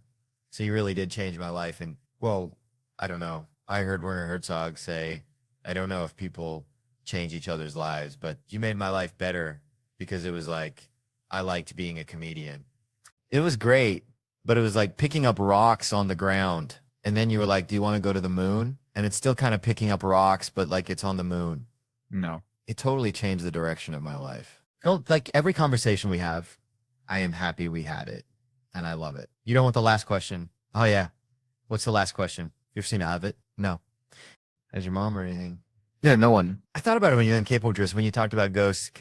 So you really did change my life. And well, I don't know. I heard Werner Herzog say, I don't know if people change each other's lives, but you made my life better because it was like, I liked being a comedian. It was great, but it was like picking up rocks on the ground. And then you were like, do you want to go to the moon? And it's still kind of picking up rocks, but like it's on the moon. No. It totally changed the direction of my life. No, like every conversation we have, I am happy we had it. And I love it. You don't want the last question? Oh, yeah. What's the last question? You ever seen Abbott? No. Has your mom or anything? Yeah, no one. I thought about it when you were in Capable Dress, when you talked about ghosts.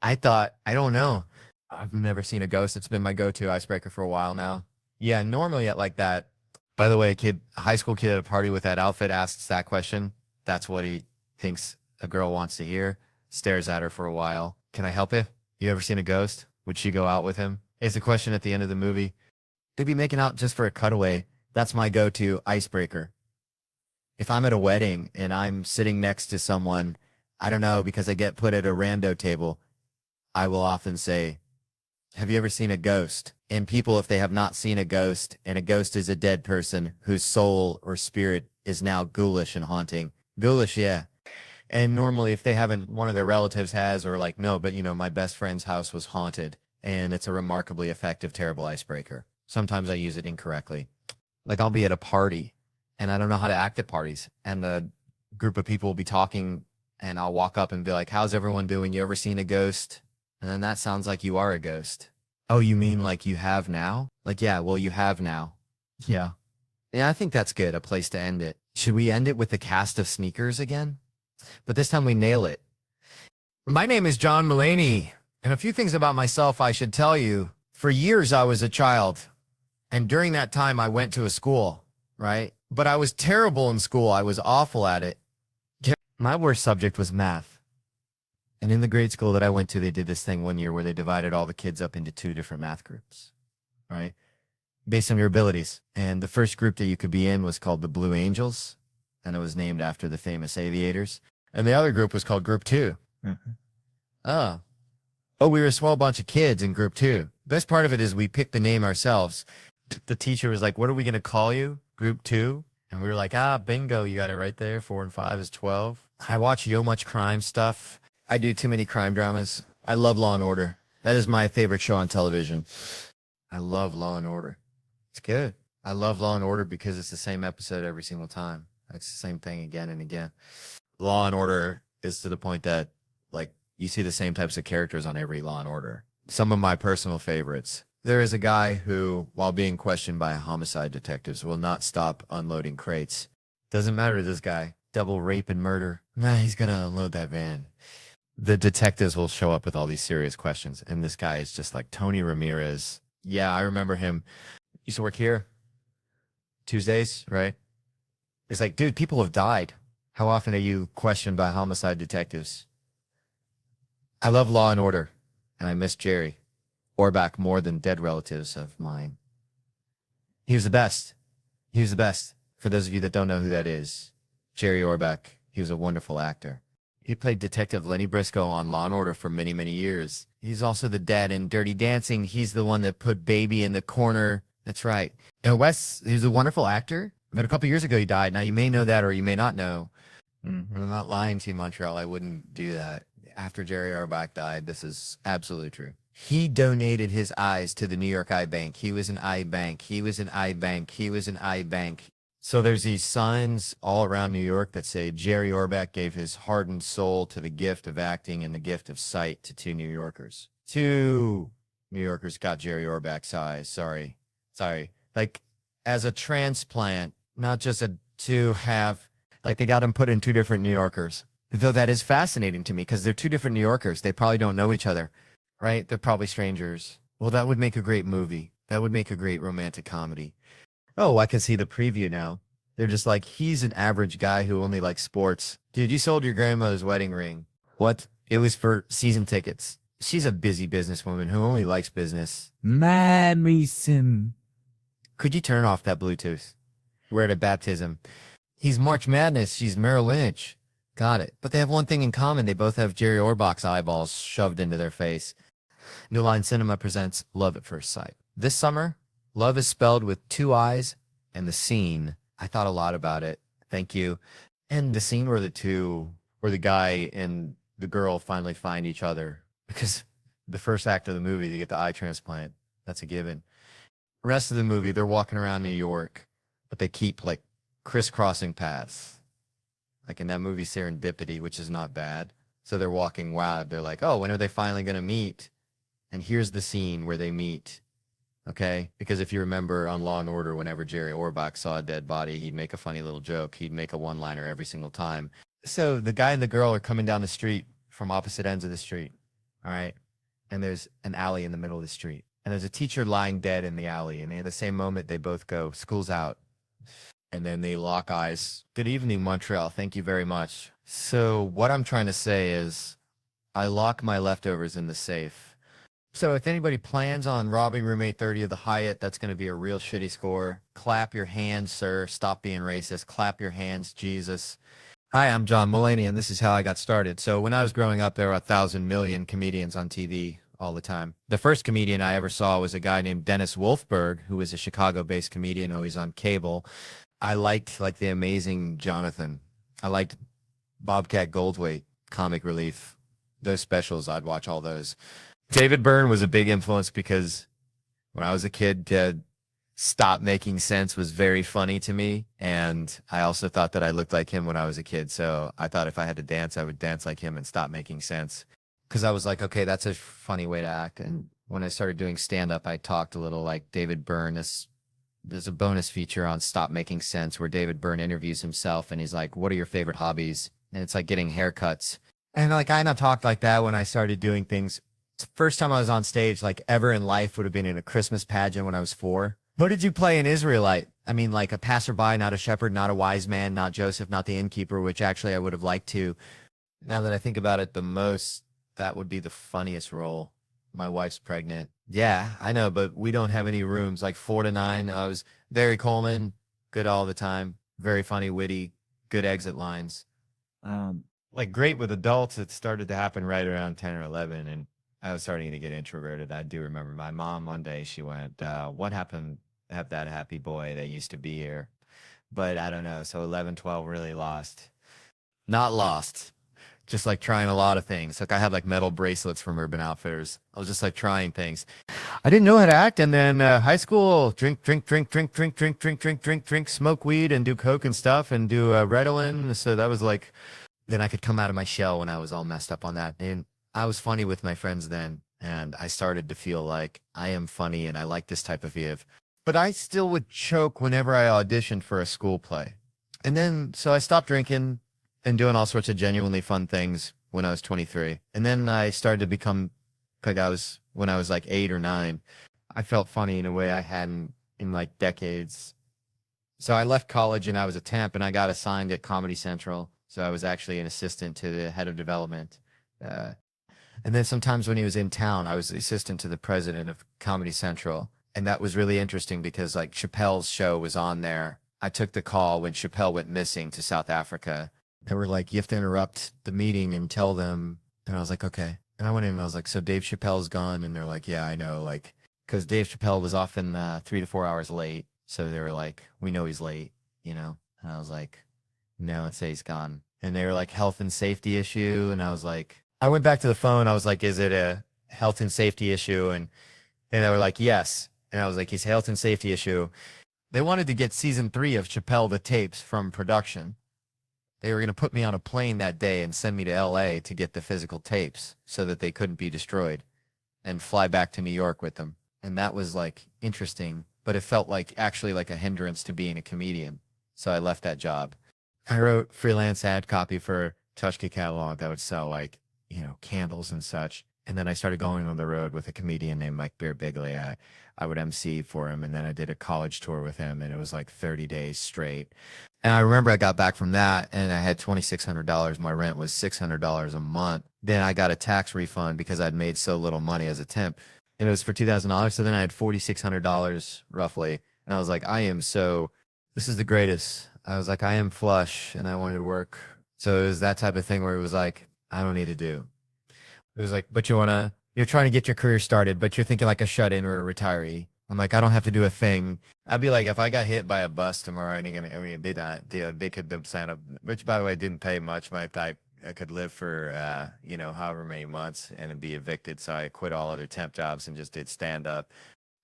I thought, I don't know. I've never seen a ghost. It's been my go-to icebreaker for a while now. Yeah, normally at like that. By the way, a high school kid at a party with that outfit asks that question. That's what he thinks a girl wants to hear. Stares at her for a while. Can I help you? You ever seen a ghost? Would she go out with him? It's a question at the end of the movie. They'd be making out just for a cutaway. That's my go-to icebreaker. If I'm at a wedding and I'm sitting next to someone, I don't know, because I get put at a rando table, I will often say, have you ever seen a ghost? And people, if they have not seen a ghost, and a ghost is a dead person whose soul or spirit is now ghoulish and haunting. Ghoulish, yeah. And normally if they haven't, one of their relatives has, or like, no, but you know, my best friend's house was haunted, and it's a remarkably effective, terrible icebreaker. Sometimes I use it incorrectly. Like I'll be at a party and I don't know how to act at parties, and a group of people will be talking and I'll walk up and be like, how's everyone doing? You ever seen a ghost? And then that sounds like you are a ghost. Oh, you mean like you have now? Like, yeah, well, you have now. Yeah. Yeah, I think that's good. A place to end it. Should we end it with the cast of Sneakers again? But this time we nail it. My name is John Mulaney, and a few things about myself I should tell you. For years, I was a child, and during that time, I went to a school, right? But I was terrible in school. I was awful at it. My worst subject was math. And in the grade school that I went to, they did this thing one year where they divided all the kids up into 2 different math groups, right? Based on your abilities. And the first group that you could be in was called the Blue Angels, and it was named after the famous aviators. And the other group was called Group 2. Mm-hmm. Oh, we were a small bunch of kids in Group 2. Best part of it is we picked the name ourselves. The teacher was like, what are we going to call you? Group 2? And we were like, bingo, you got it right there. 4 and 5 is 12. I watch Yo Much Crime stuff. I do too many crime dramas. I love Law and Order. That is my favorite show on television. I love Law and Order. It's good. I love Law and Order because it's the same episode every single time. It's the same thing again and again. Law and Order is to the point that, like, you see the same types of characters on every Law and Order. Some of my personal favorites. There is a guy who, while being questioned by homicide detectives, will not stop unloading crates. Doesn't matter to this guy. Double rape and murder. Nah, he's going to unload that van. The detectives will show up with all these serious questions, and this guy is just like Tony Ramirez. Yeah, I remember him. Used to work here. Tuesdays, right? It's like, dude, people have died. How often are you questioned by homicide detectives? I love Law and Order, and I miss Jerry Orbach more than dead relatives of mine. He was the best. He was the best. For those of you that don't know who that is, Jerry Orbach, he was a wonderful actor. He played Detective Lenny Briscoe on Law & Order for many, many years. He's also the dad in Dirty Dancing. He's the one that put Baby in the corner. That's right. And Wes, he's a wonderful actor. But a couple years ago, he died. Now, you may know that or you may not know. I'm not lying to you, Montreal. I wouldn't do that. After Jerry Orbach died, this is absolutely true. He donated his eyes to the New York Eye Bank. He was an eye bank. He was an eye bank. He was an eye bank. So there's these signs all around New York that say Jerry Orbach gave his heart and soul to the gift of acting and the gift of sight to 2 New Yorkers. 2 New Yorkers got Jerry Orbach's eyes. Sorry. Like, as a transplant, not just to have, like, they got him put in 2 different New Yorkers. Though that is fascinating to me because they're 2 different New Yorkers. They probably don't know each other, right? They're probably strangers. Well, that would make a great movie. That would make a great romantic comedy. Oh, I can see the preview now. They're just like, he's an average guy who only likes sports. Dude, you sold your grandmother's wedding ring. What? It was for season tickets. She's a busy businesswoman who only likes business. Marry him. Could you turn off that Bluetooth? We're at baptism. He's March Madness. She's Merrill Lynch. Got it. But they have one thing in common. They both have Jerry Orbach's eyeballs shoved into their face. New Line Cinema presents Love at First Sight. This summer, love is spelled with 2 I's and the scene. I thought a lot about it. Thank you. And the scene where the guy and the girl finally find each other, because the first act of the movie, they get the eye transplant. That's a given. The rest of the movie, they're walking around New York, but they keep like crisscrossing paths. Like in that movie Serendipity, which is not bad. So they're walking wild. They're like, oh, when are they finally going to meet? And here's the scene where they meet. Okay? Because if you remember on Law and Order, whenever Jerry Orbach saw a dead body, he'd make a funny little joke. He'd make a one-liner every single time. So the guy and the girl are coming down the street from opposite ends of the street. All right? And there's an alley in the middle of the street. And there's a teacher lying dead in the alley. And at the same moment, they both go, school's out. And then they lock eyes. Good evening, Montreal. Thank you very much. So what I'm trying to say is I lock my leftovers in the safe. So if anybody plans on robbing room 830 of the Hyatt, that's going to be a real shitty score. Clap your hands, sir. Stop being racist. Clap your hands, Jesus. Hi, I'm John Mulaney, and this is how I got started. So when I was growing up, there were 1,000 million comedians on TV all the time. The first comedian I ever saw was a guy named Dennis Wolfberg, who was a Chicago-based comedian, always on cable. I liked like The Amazing Jonathan. I liked Bobcat Goldthwait, Comic Relief. Those specials, I'd watch all those. David Byrne was a big influence because when I was a kid, Stop Making Sense was very funny to me. And I also thought that I looked like him when I was a kid. So I thought if I had to dance, I would dance like him and Stop Making Sense. Because I was like, okay, that's a funny way to act. And when I started doing stand-up, I talked a little like David Byrne. There's a bonus feature on Stop Making Sense where David Byrne interviews himself and he's like, what are your favorite hobbies? And it's like getting haircuts. And like I not talked like that when I started doing things. First time I was on stage like ever in life would have been in a Christmas pageant when I was 4. What did you play in Israelite? I mean, like a passerby, not a shepherd, not a wise man, not Joseph, not the innkeeper, which actually I would have liked to. Now that I think about it the most, that would be the funniest role. My wife's pregnant. Yeah, I know, but we don't have any rooms. Like 4 to 9, I was Barry Coleman, good all the time. Very funny, witty, good exit lines. Like great with adults, it started to happen right around 10 or 11, and I was starting to get introverted. I do remember my mom one day, she went, what happened to have that happy boy that used to be here? But I don't know. So 11, 12 really lost. Not lost. Just like trying a lot of things. Like I had like metal bracelets from Urban Outfitters. I was just like trying things. I didn't know how to act. And then high school, drink, smoke weed and do coke and stuff and do Ritalin. So that was like, then I could come out of my shell when I was all messed up on that. And I was funny with my friends then. And I started to feel like I am funny and I like this type of Viv. But I still would choke whenever I auditioned for a school play. And then, so I stopped drinking and doing all sorts of genuinely fun things when I was 23. And then I started to become, like when I was like 8 or 9, I felt funny in a way I hadn't in like decades. So I left college and I was a temp and I got assigned at Comedy Central. So I was actually an assistant to the head of development. And then sometimes when he was in town, I was the assistant to the president of Comedy Central. And that was really interesting because like Chappelle's show was on there. I took the call when Chappelle went missing to South Africa. They were like, you have to interrupt the meeting and tell them. And I was like, okay. And I went in and I was like, so Dave Chappelle's gone? And they're like, yeah, I know. Like, because Dave Chappelle was often 3 to 4 hours late. So they were like, we know he's late, you know? And I was like, no, let's say he's gone. And they were like, health and safety issue. And I was like, I went back to the phone. I was like, is it a health and safety issue? And they were like, yes. And I was like, it's a health and safety issue. They wanted to get season 3 of Chappelle the tapes from production. They were going to put me on a plane that day and send me to LA to get the physical tapes so that they couldn't be destroyed and fly back to New York with them. And that was like interesting, but it felt like actually like a hindrance to being a comedian. So I left that job. I wrote freelance ad copy for Tushka catalog that would sell like, you know, candles and such. And then I started going on the road with a comedian named Mike Birbiglia. I would MC for him, and then I did a college tour with him, and it was like 30 days straight. And I remember I got back from that, and I had $2,600. My rent was $600 a month. Then I got a tax refund because I'd made so little money as a temp, and it was for $2,000. So then I had $4,600 roughly, and I was like, I am so this is the greatest. I was like, I am flush and I wanted to work. So it was that type of thing where it was like, I don't need to do. It was like, but you're trying to get your career started, but you're thinking like a shut-in or a retiree. I'm like, I don't have to do a thing. I'd be like, if I got hit by a bus tomorrow, they could sign up, which by the way, didn't pay much. I could live for, however many months and be evicted. So I quit all other temp jobs and just did stand up.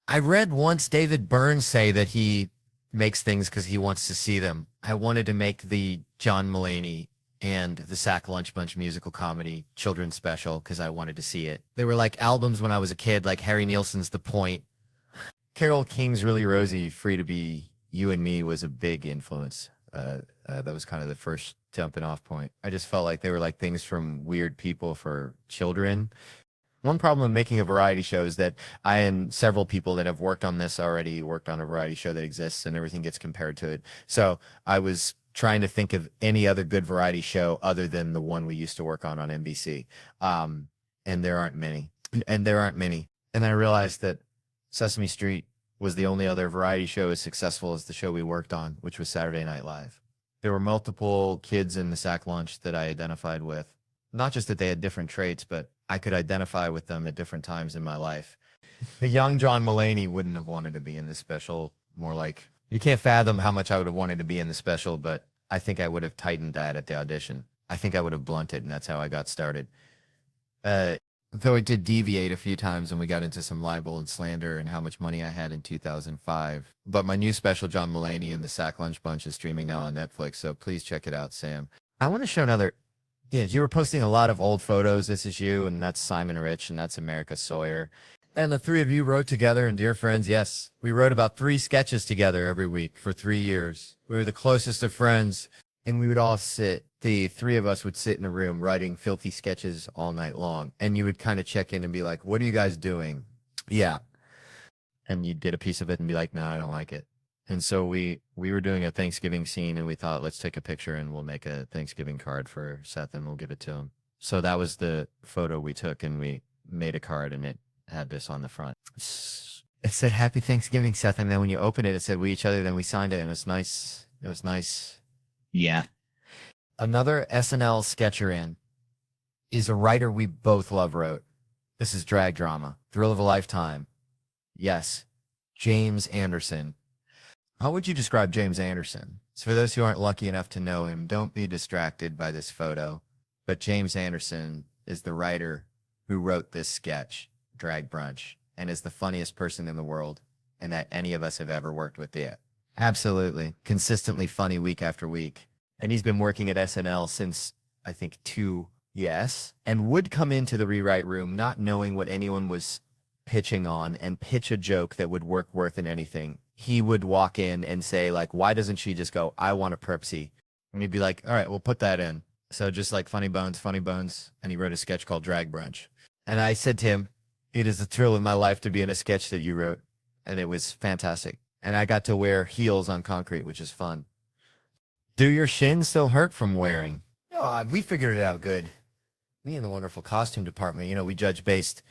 I read once David Byrne say that he makes things because he wants to see them. I wanted to make the John Mulaney and the Sack Lunch Bunch musical comedy children's special because I wanted to see it. They were like albums when I was a kid, like Harry Nilsson's The Point. Carole King's Really Rosie, Free to Be You and Me was a big influence. That was kind of the first jumping off point. I just felt like they were like things from weird people for children. One problem of making a variety show is that I and several people that have worked on this already worked on a variety show that exists and everything gets compared to it. So I was trying to think of any other good variety show other than the one we used to work on NBC. And there aren't many. And I realized that Sesame Street was the only other variety show as successful as the show we worked on, which was Saturday Night Live. There were multiple kids in the Sack Lunch that I identified with. Not just that they had different traits, but I could identify with them at different times in my life. The young John Mulaney wouldn't have wanted to be in this special. More like, you can't fathom how much I would have wanted to be in the special, but I think I would have tightened that at the audition. I think I would have blunted, and that's how I got started. Though it did deviate a few times and we got into some libel and slander and how much money I had in 2005. But my new special, John Mulaney and the Sack Lunch Bunch, is streaming now on Netflix, so please check it out, Sam. I want to show another... Yeah, you were posting a lot of old photos. This is you, and that's Simon Rich, and that's America Sawyer. And the three of you wrote together, and dear friends, yes, we wrote about 3 sketches together every week for 3 years. We were the closest of friends, and we would all sit. The 3 of us would sit in a room writing filthy sketches all night long, and you would kind of check in and be like, what are you guys doing? Yeah. And you did a piece of it and be like, no, I don't like it. And so we were doing a Thanksgiving scene, and we thought, let's take a picture and we'll make a Thanksgiving card for Seth and we'll give it to him. So that was the photo we took, and we made a card, and it had this on the front. It said, Happy Thanksgiving, Seth. And then when you open it, it said, we each other. Then we signed it, and it was nice. It was nice. Yeah. Another SNL sketcher in is a writer we both love wrote. This is drag drama. Thrill of a lifetime. Yes. James Anderson. How would you describe James Anderson? So for those who aren't lucky enough to know him, don't be distracted by this photo. But James Anderson is the writer who wrote this sketch, Drag Brunch, and is the funniest person in the world and that any of us have ever worked with yet. Absolutely. Consistently funny week after week. And he's been working at SNL since, I think, 2 yes, and would come into the rewrite room not knowing what anyone was pitching on and pitch a joke that would work worth in anything. He would walk in and say, like, why doesn't she just go, I want a Pepsi? And he'd be like, all right, we'll put that in. So just like Funny Bones. And he wrote a sketch called Drag Brunch. And I said to him, it is a thrill in my life to be in a sketch that you wrote. And it was fantastic. And I got to wear heels on concrete, which is fun. Do your shins still hurt from wearing? Oh, we figured it out good. Me and the wonderful costume department, we judge based.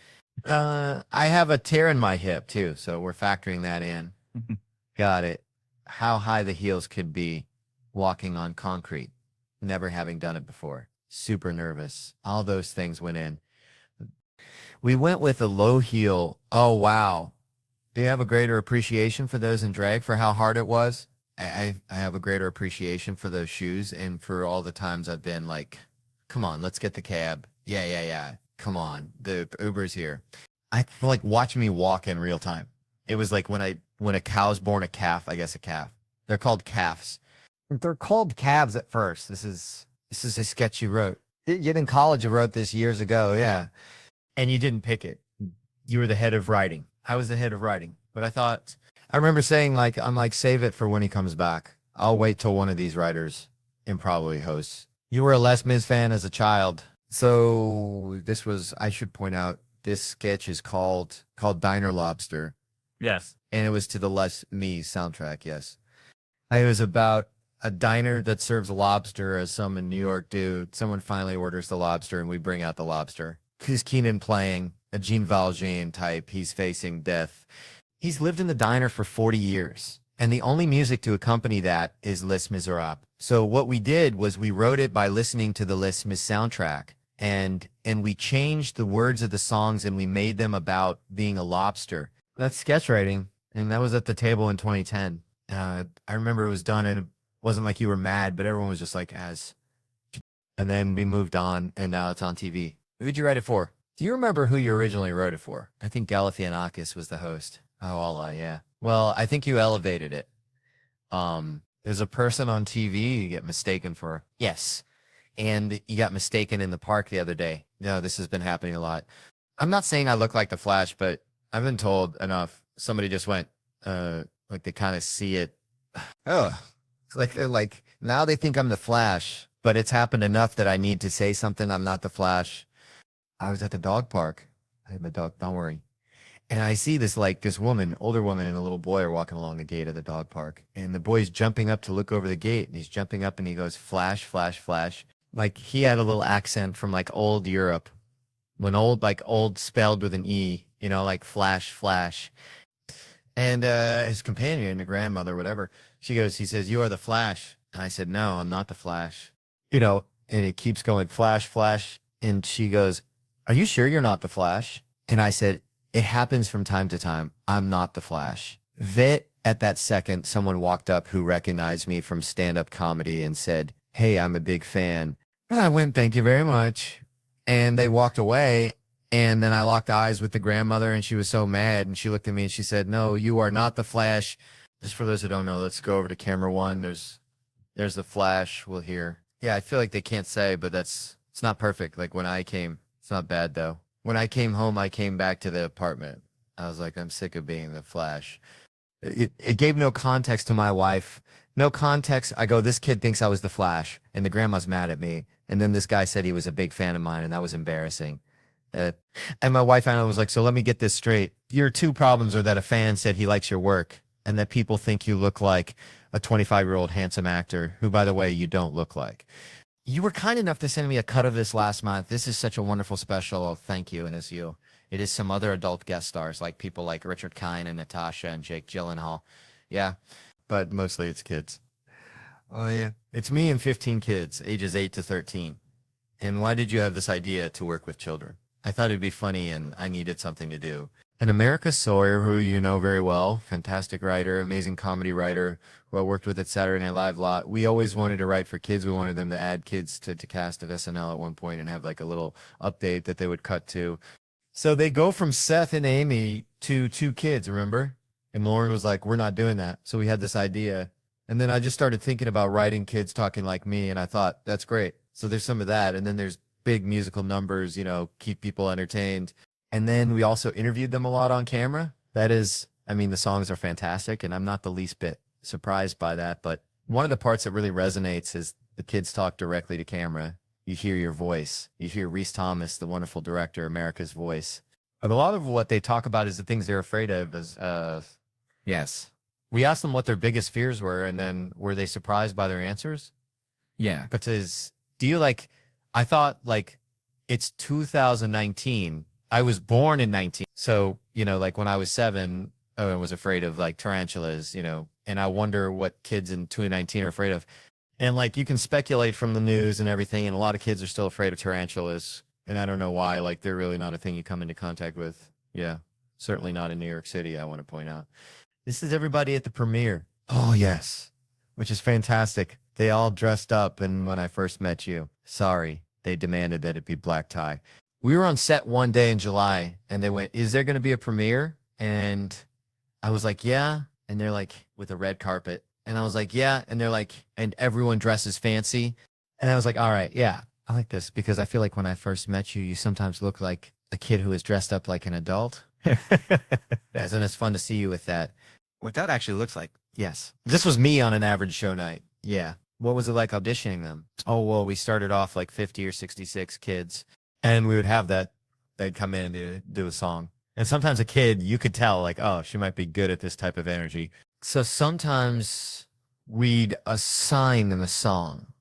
I have a tear in my hip, too, so we're factoring that in. Got it. How high the heels could be walking on concrete, never having done it before. Super nervous. All those things went in. We went with a low heel. Oh, wow. Do you have a greater appreciation for those in drag for how hard it was? I have a greater appreciation for those shoes and for all the times I've been like, come on, let's get the cab. Yeah. Come on. The Uber's here. I feel like watching me walk in real time. It was like when a cow's born a calf, I guess a calf. They're called calves. They're called calves at first. This is a sketch you wrote. You in college, you wrote this years ago, yeah. And you didn't pick it. You were the head of writing. I was the head of writing. But I remember saying, I'm like, save it for when he comes back. I'll wait till one of these writers and probably hosts. You were a Les Mis fan as a child. So I should point out, this sketch is called Diner Lobster. Yes. And it was to the Les Mis soundtrack, yes. It was about a diner that serves lobster, as some in New York do. Someone finally orders the lobster, and we bring out the lobster. Who's Keenan playing? A Gene Valjean type. He's facing death. He's lived in the diner for 40 years. And the only music to accompany that is Les Miserables. So what we did was we wrote it by listening to the Les Mis soundtrack. And we changed the words of the songs and we made them about being a lobster. That's sketch writing. And that was at the table in 2010. I remember it was done and it wasn't like you were mad, but everyone was just like, as. And then we moved on and now it's on TV. Who'd you write it for? Do you remember who you originally wrote it for? I think Galifianakis was the host. Oh, Allah, yeah. Well, I think you elevated it. There's a person on TV you get mistaken for. Yes. And you got mistaken in the park the other day. No, this has been happening a lot. I'm not saying I look like the Flash, but I've been told enough. Somebody just went, like they kind of see it. Oh, it's like they're like, now they think I'm the Flash, but it's happened enough that I need to say something. I'm not the Flash. I was at the dog park. I had my dog, don't worry. And I see this woman, older woman, and a little boy are walking along the gate of the dog park. And the boy's jumping up to look over the gate. And he's jumping up and he goes, Flash, Flash, Flash. Like he had a little accent from like old Europe. When old spelled with an E, you know, like Flash, Flash. And his companion, the grandmother, whatever, he says, you are the Flash. And I said, no, I'm not the Flash. You know, and it keeps going, Flash, Flash. And she goes, are you sure you're not the Flash? And I said, it happens from time to time. I'm not the Flash. At that second, someone walked up who recognized me from stand-up comedy and said, hey, I'm a big fan. And I went, thank you very much. And they walked away. And then I locked eyes with the grandmother and she was so mad. And she looked at me and she said, no, you are not the Flash. Just for those who don't know, let's go over to camera one. There's the Flash. We'll hear. Yeah, I feel like they can't say, but it's not perfect. Like when I came, it's not bad though. When I came home, I came back to the apartment. I was like, I'm sick of being the Flash. It gave no context to my wife. No context. I go, this kid thinks I was the Flash, and the grandma's mad at me. And then this guy said he was a big fan of mine, and that was embarrassing. And my wife Anna was like, so let me get this straight. Your two problems are that a fan said he likes your work, and that people think you look like a 25-year-old handsome actor, who, by the way, you don't look like. You were kind enough to send me a cut of this last month. This is such a wonderful special. Oh, thank you. And it's you. It is some other adult guest stars, like people like Richard Kind and Natasha and Jake Gyllenhaal. Yeah, but mostly it's kids. Oh, yeah. It's me and 15 kids, ages 8 to 13. And why did you have this idea to work with children? I thought it'd be funny and I needed something to do. And America Sawyer, who you know very well, fantastic writer, amazing comedy writer, who I worked with at Saturday Night Live a lot. We always wanted to write for kids. We wanted them to add kids to cast of SNL at one point and have like a little update that they would cut to. So they go from Seth and Amy to 2 kids, remember? And Lauren was like, we're not doing that. So we had this idea. And then I just started thinking about writing kids talking like me. And I thought, that's great. So there's some of that. And then there's big musical numbers, you know, keep people entertained. And then we also interviewed them a lot on camera. That is, I mean, the songs are fantastic, and I'm not the least bit surprised by that. But one of the parts that really resonates is the kids talk directly to camera. You hear your voice. You hear Rhys Thomas, the wonderful director, America's voice. And a lot of what they talk about is the things they're afraid of. Yes. We asked them what their biggest fears were, and then were they surprised by their answers? Yeah. Because I thought like it's 2019. I was born in 19. So, you know, like when I was 7, I was afraid of like tarantulas, you know, and I wonder what kids in 2019 are afraid of. And like you can speculate from the news and everything, and a lot of kids are still afraid of tarantulas. And I don't know why, like they're really not a thing you come into contact with. Yeah, certainly not in New York City, I want to point out. This is everybody at the premiere. Oh, yes, which is fantastic. They all dressed up, and when I first met you, sorry, they demanded that it be black tie. We were on set one day in July, and they went, is there going to be a premiere? And I was like, yeah. And they're like, with a red carpet. And I was like, yeah. And they're like, and everyone dresses fancy. And I was like, all right, yeah, I like this because I feel like when I first met you, you sometimes look like a kid who is dressed up like an adult. Yes, and it's fun to see you with that. What that actually looks like. Yes. This was me on an average show night. Yeah. What was it like auditioning them? Oh, well, we started off like 50 or 66 kids. And we would have that, they'd come in to do a song. And sometimes a kid, you could tell like, oh, she might be good at this type of energy. So sometimes we'd assign them a song.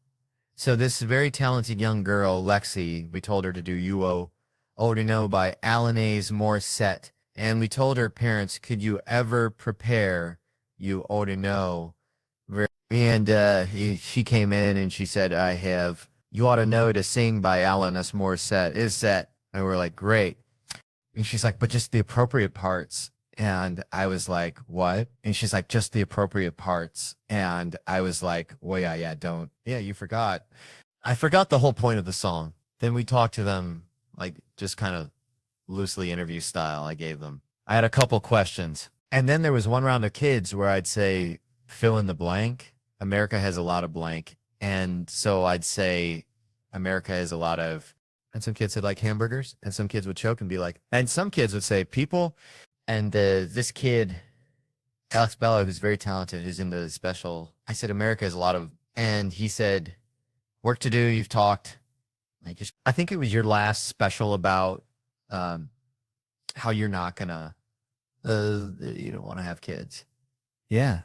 So this very talented young girl, Lexi, we told her to do You Already Know by Alanis Morissette. And we told her parents, could you ever prepare you ought to know. And she came in and she said, I have You Ought to Know to Sing by Alanis Morissette is set. And we're like, great. And she's like, but just the appropriate parts. And I was like, what? And she's like, just the appropriate parts. And I was like, well, yeah, don't. Yeah, you forgot. I forgot the whole point of the song. Then we talked to them, like, just kind of loosely interview style. I gave them. I had a couple questions. And then there was one round of kids where I'd say, fill in the blank. America has a lot of blank. And so I'd say America has a lot of, and some kids said like hamburgers, and some kids would choke and be like, and some kids would say people. And this kid, Alex Bello, who's very talented, who's in the special, I said, America has a lot of, and he said, work to do, you've talked. I think it was your last special about how you're not gonna, you don't want to have kids. Yeah.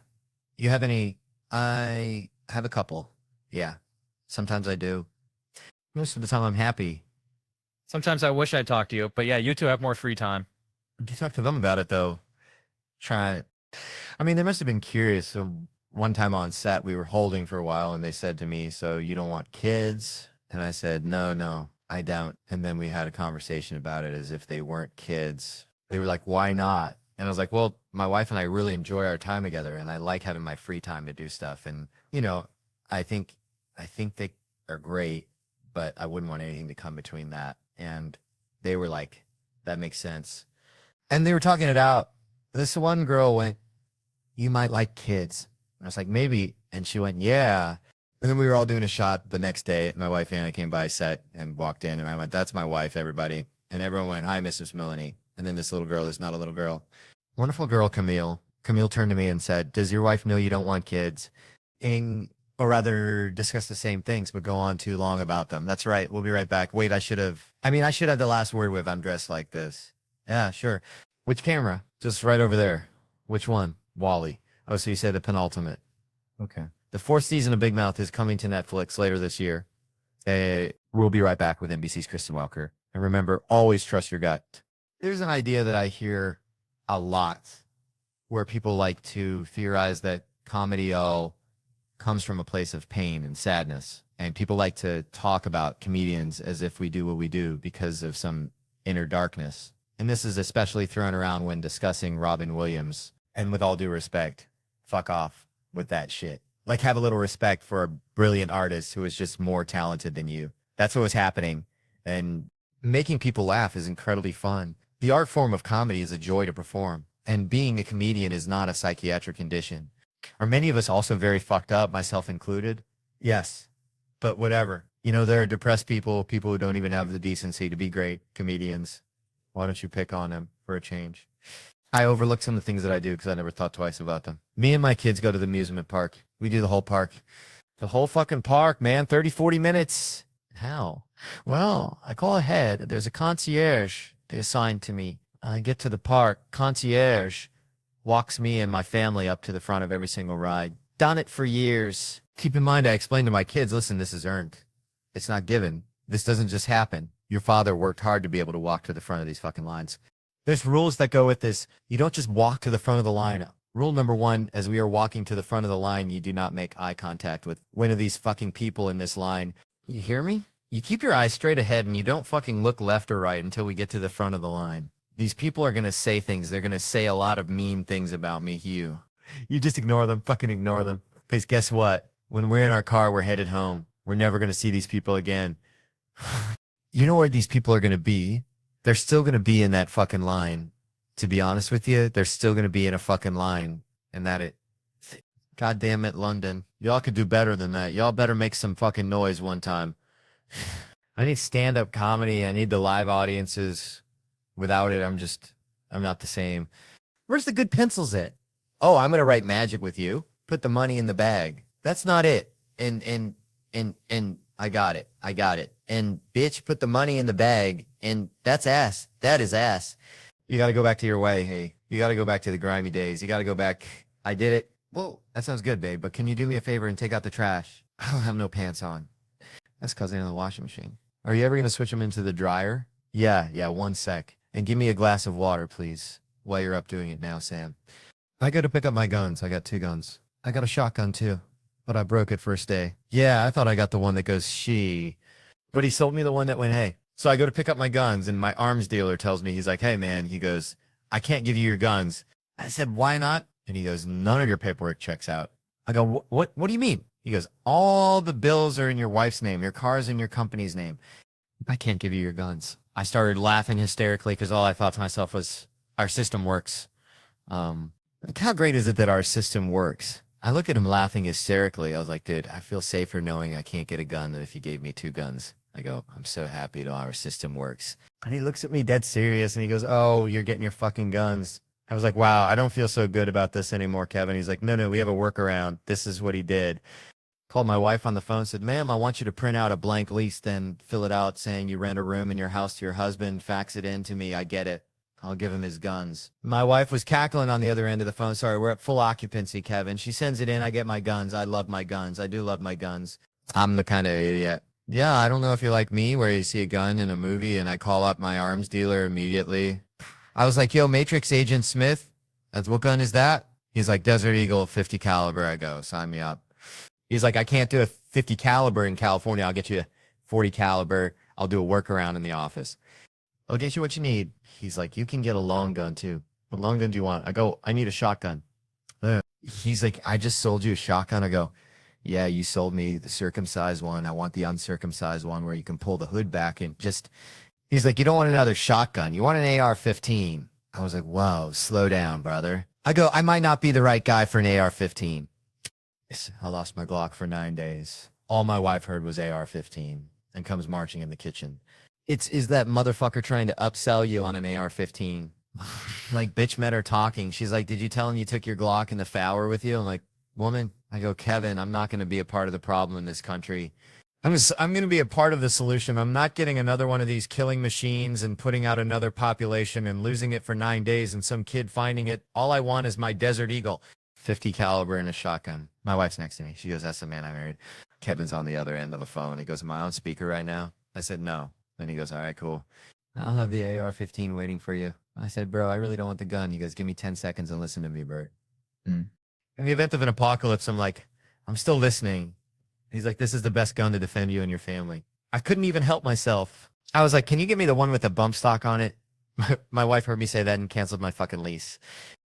You have any? I have a couple. Yeah. Sometimes I do. Most of the time I'm happy. Sometimes I wish I'd talk to you, but yeah, you two have more free time. You talk to them about it though. Try it. I mean, they must have been curious. So one time on set, we were holding for a while and they said to me, so you don't want kids? And I said, no, I don't. And then we had a conversation about it as if they weren't kids. They were like, why not? And I was like, well, my wife and I really enjoy our time together and I like having my free time to do stuff. And, you know, I think they are great, but I wouldn't want anything to come between that. And they were like, that makes sense. And they were talking it out. This one girl went, you might like kids. And I was like, maybe. And she went, yeah. And then we were all doing a shot the next day. My wife Anna came by set and walked in and I went, that's my wife, everybody. And everyone went, hi, Mrs. Melanie. And then this little girl is not a little girl. Wonderful girl, Camille. Camille turned to me and said, does your wife know you don't want kids? Or rather discuss the same things, but go on too long about them. That's right. We'll be right back. Wait, I should have the last word with I'm dressed like this. Yeah, sure. Which camera? Just right over there. Which one? Wally. Oh, so you said the penultimate. Okay. The fourth season of Big Mouth is coming to Netflix later this year. We'll be right back with NBC's Kristen Welker. And remember, always trust your gut. There's an idea that I hear a lot where people like to theorize that comedy comes from a place of pain and sadness. And people like to talk about comedians as if we do what we do because of some inner darkness. And this is especially thrown around when discussing Robin Williams. And with all due respect, fuck off with that shit. Like, have a little respect for a brilliant artist who is just more talented than you. That's what was happening. And making people laugh is incredibly fun. The art form of comedy is a joy to perform. And being a comedian is not a psychiatric condition. Are many of us also very fucked up, myself included? Yes. But whatever. You know, there are depressed people who don't even have the decency to be great comedians. Why don't you pick on them for a change? I overlook some of the things that I do because I never thought twice about them. Me and my kids go to the amusement park. We do the whole park. The whole fucking park, man. 30, 40 minutes. How? Well, I call ahead. There's a concierge they assigned to me. I get to the park. Concierge walks me and my family up to the front of every single ride. Done it for years. Keep in mind, I explained to my kids, listen, this is earned. It's not given. This doesn't just happen. Your father worked hard to be able to walk to the front of these fucking lines. There's rules that go with this. You don't just walk to the front of the line. Rule number one, as we are walking to the front of the line, you do not make eye contact with one of these fucking people in this line. You hear me? You keep your eyes straight ahead and you don't fucking look left or right until we get to the front of the line. These people are going to say things. They're going to say a lot of mean things about me, Hugh. You just ignore them. Fucking ignore them. Because guess what? When we're in our car, we're headed home. We're never going to see these people again. You know where these people are going to be? They're still going to be in that fucking line. To be honest with you, they're still going to be in a fucking line. And God damn it, London. Y'all could do better than that. Y'all better make some fucking noise one time. I need stand-up comedy. I need the live audiences. Without it, I'm not the same. Where's the good pencils at? Oh, I'm going to write magic with you. Put the money in the bag. That's not it. And I got it. And bitch, put the money in the bag. And that's ass. That is ass. You got to go back to your way. Hey, you got to go back to the grimy days. You got to go back. I did it. Whoa, that sounds good, babe. But can you do me a favor and take out the trash? I don't have no pants on. That's because they're in the washing machine. Are you ever going to switch them into the dryer? Yeah, 1 sec. And give me a glass of water, please, while you're up doing it now, Sam. I go to pick up my guns. I got 2 guns. I got a shotgun too, but I broke it first day. Yeah, I thought I got the one that goes she, but he sold me the one that went hey. So I go to pick up my guns and my arms dealer tells me, he's like, hey man, he goes, I can't give you your guns. I said, why not? And he goes, none of your paperwork checks out. I go, what do you mean? He goes, all the bills are in your wife's name. Your car's in your company's name. I can't give you your guns. I started laughing hysterically because all I thought to myself was, our system works. How great is it that our system works? I looked at him laughing hysterically. I was like, dude, I feel safer knowing I can't get a gun than if you gave me 2 guns. I go, I'm so happy that our system works. And he looks at me dead serious and he goes, oh, you're getting your fucking guns. I was like, wow, I don't feel so good about this anymore, Kevin. He's like, no, we have a workaround. This is what he did. Called my wife on the phone, said, ma'am, I want you to print out a blank lease, then fill it out saying you rent a room in your house to your husband, fax it in to me. I get it. I'll give him his guns. My wife was cackling on the other end of the phone. Sorry, we're at full occupancy, Kevin. She sends it in. I get my guns. I love my guns. I do love my guns. I'm the kind of idiot. Yeah, I don't know if you're like me where you see a gun in a movie and I call up my arms dealer immediately. I was like, yo, Matrix Agent Smith, what gun is that? He's like, Desert Eagle 50 caliber. I go, sign me up. He's like, I can't do a 50 caliber in California. I'll get you a 40 caliber. I'll do a workaround in the office. I'll get you what you need. He's like, you can get a long gun too. What long gun do you want? I go, I need a shotgun. He's like, I just sold you a shotgun. I go, yeah, you sold me the circumcised one. I want the uncircumcised one where you can pull the hood back and just, he's like, you don't want another shotgun. You want an AR-15. I was like, whoa, slow down, brother. I go, I might not be the right guy for an AR-15. I lost my Glock for 9 days. All my wife heard was AR-15 and comes marching in the kitchen. Is that motherfucker trying to upsell you on an AR-15? Like, bitch met her talking. She's like, did you tell him you took your Glock in the shower with you? I'm like, woman. I go, Kevin, I'm not going to be a part of the problem in this country. I'm going to be a part of the solution. I'm not getting another one of these killing machines and putting out another population and losing it for 9 days and some kid finding it. All I want is my Desert Eagle, 50 caliber and a shotgun. My wife's next to me. She goes, that's the man I married. Kevin's on the other end of the phone. He goes, am I on speaker right now? I said, no. Then he goes, all right, cool. I'll have the AR-15 waiting for you. I said, bro, I really don't want the gun. He goes, give me 10 seconds and listen to me, Bert. In the event of an apocalypse, I'm like, I'm still listening. He's like, this is the best gun to defend you and your family. I couldn't even help myself. I was like, can you give me the one with the bump stock on it? My wife heard me say that and canceled my fucking lease.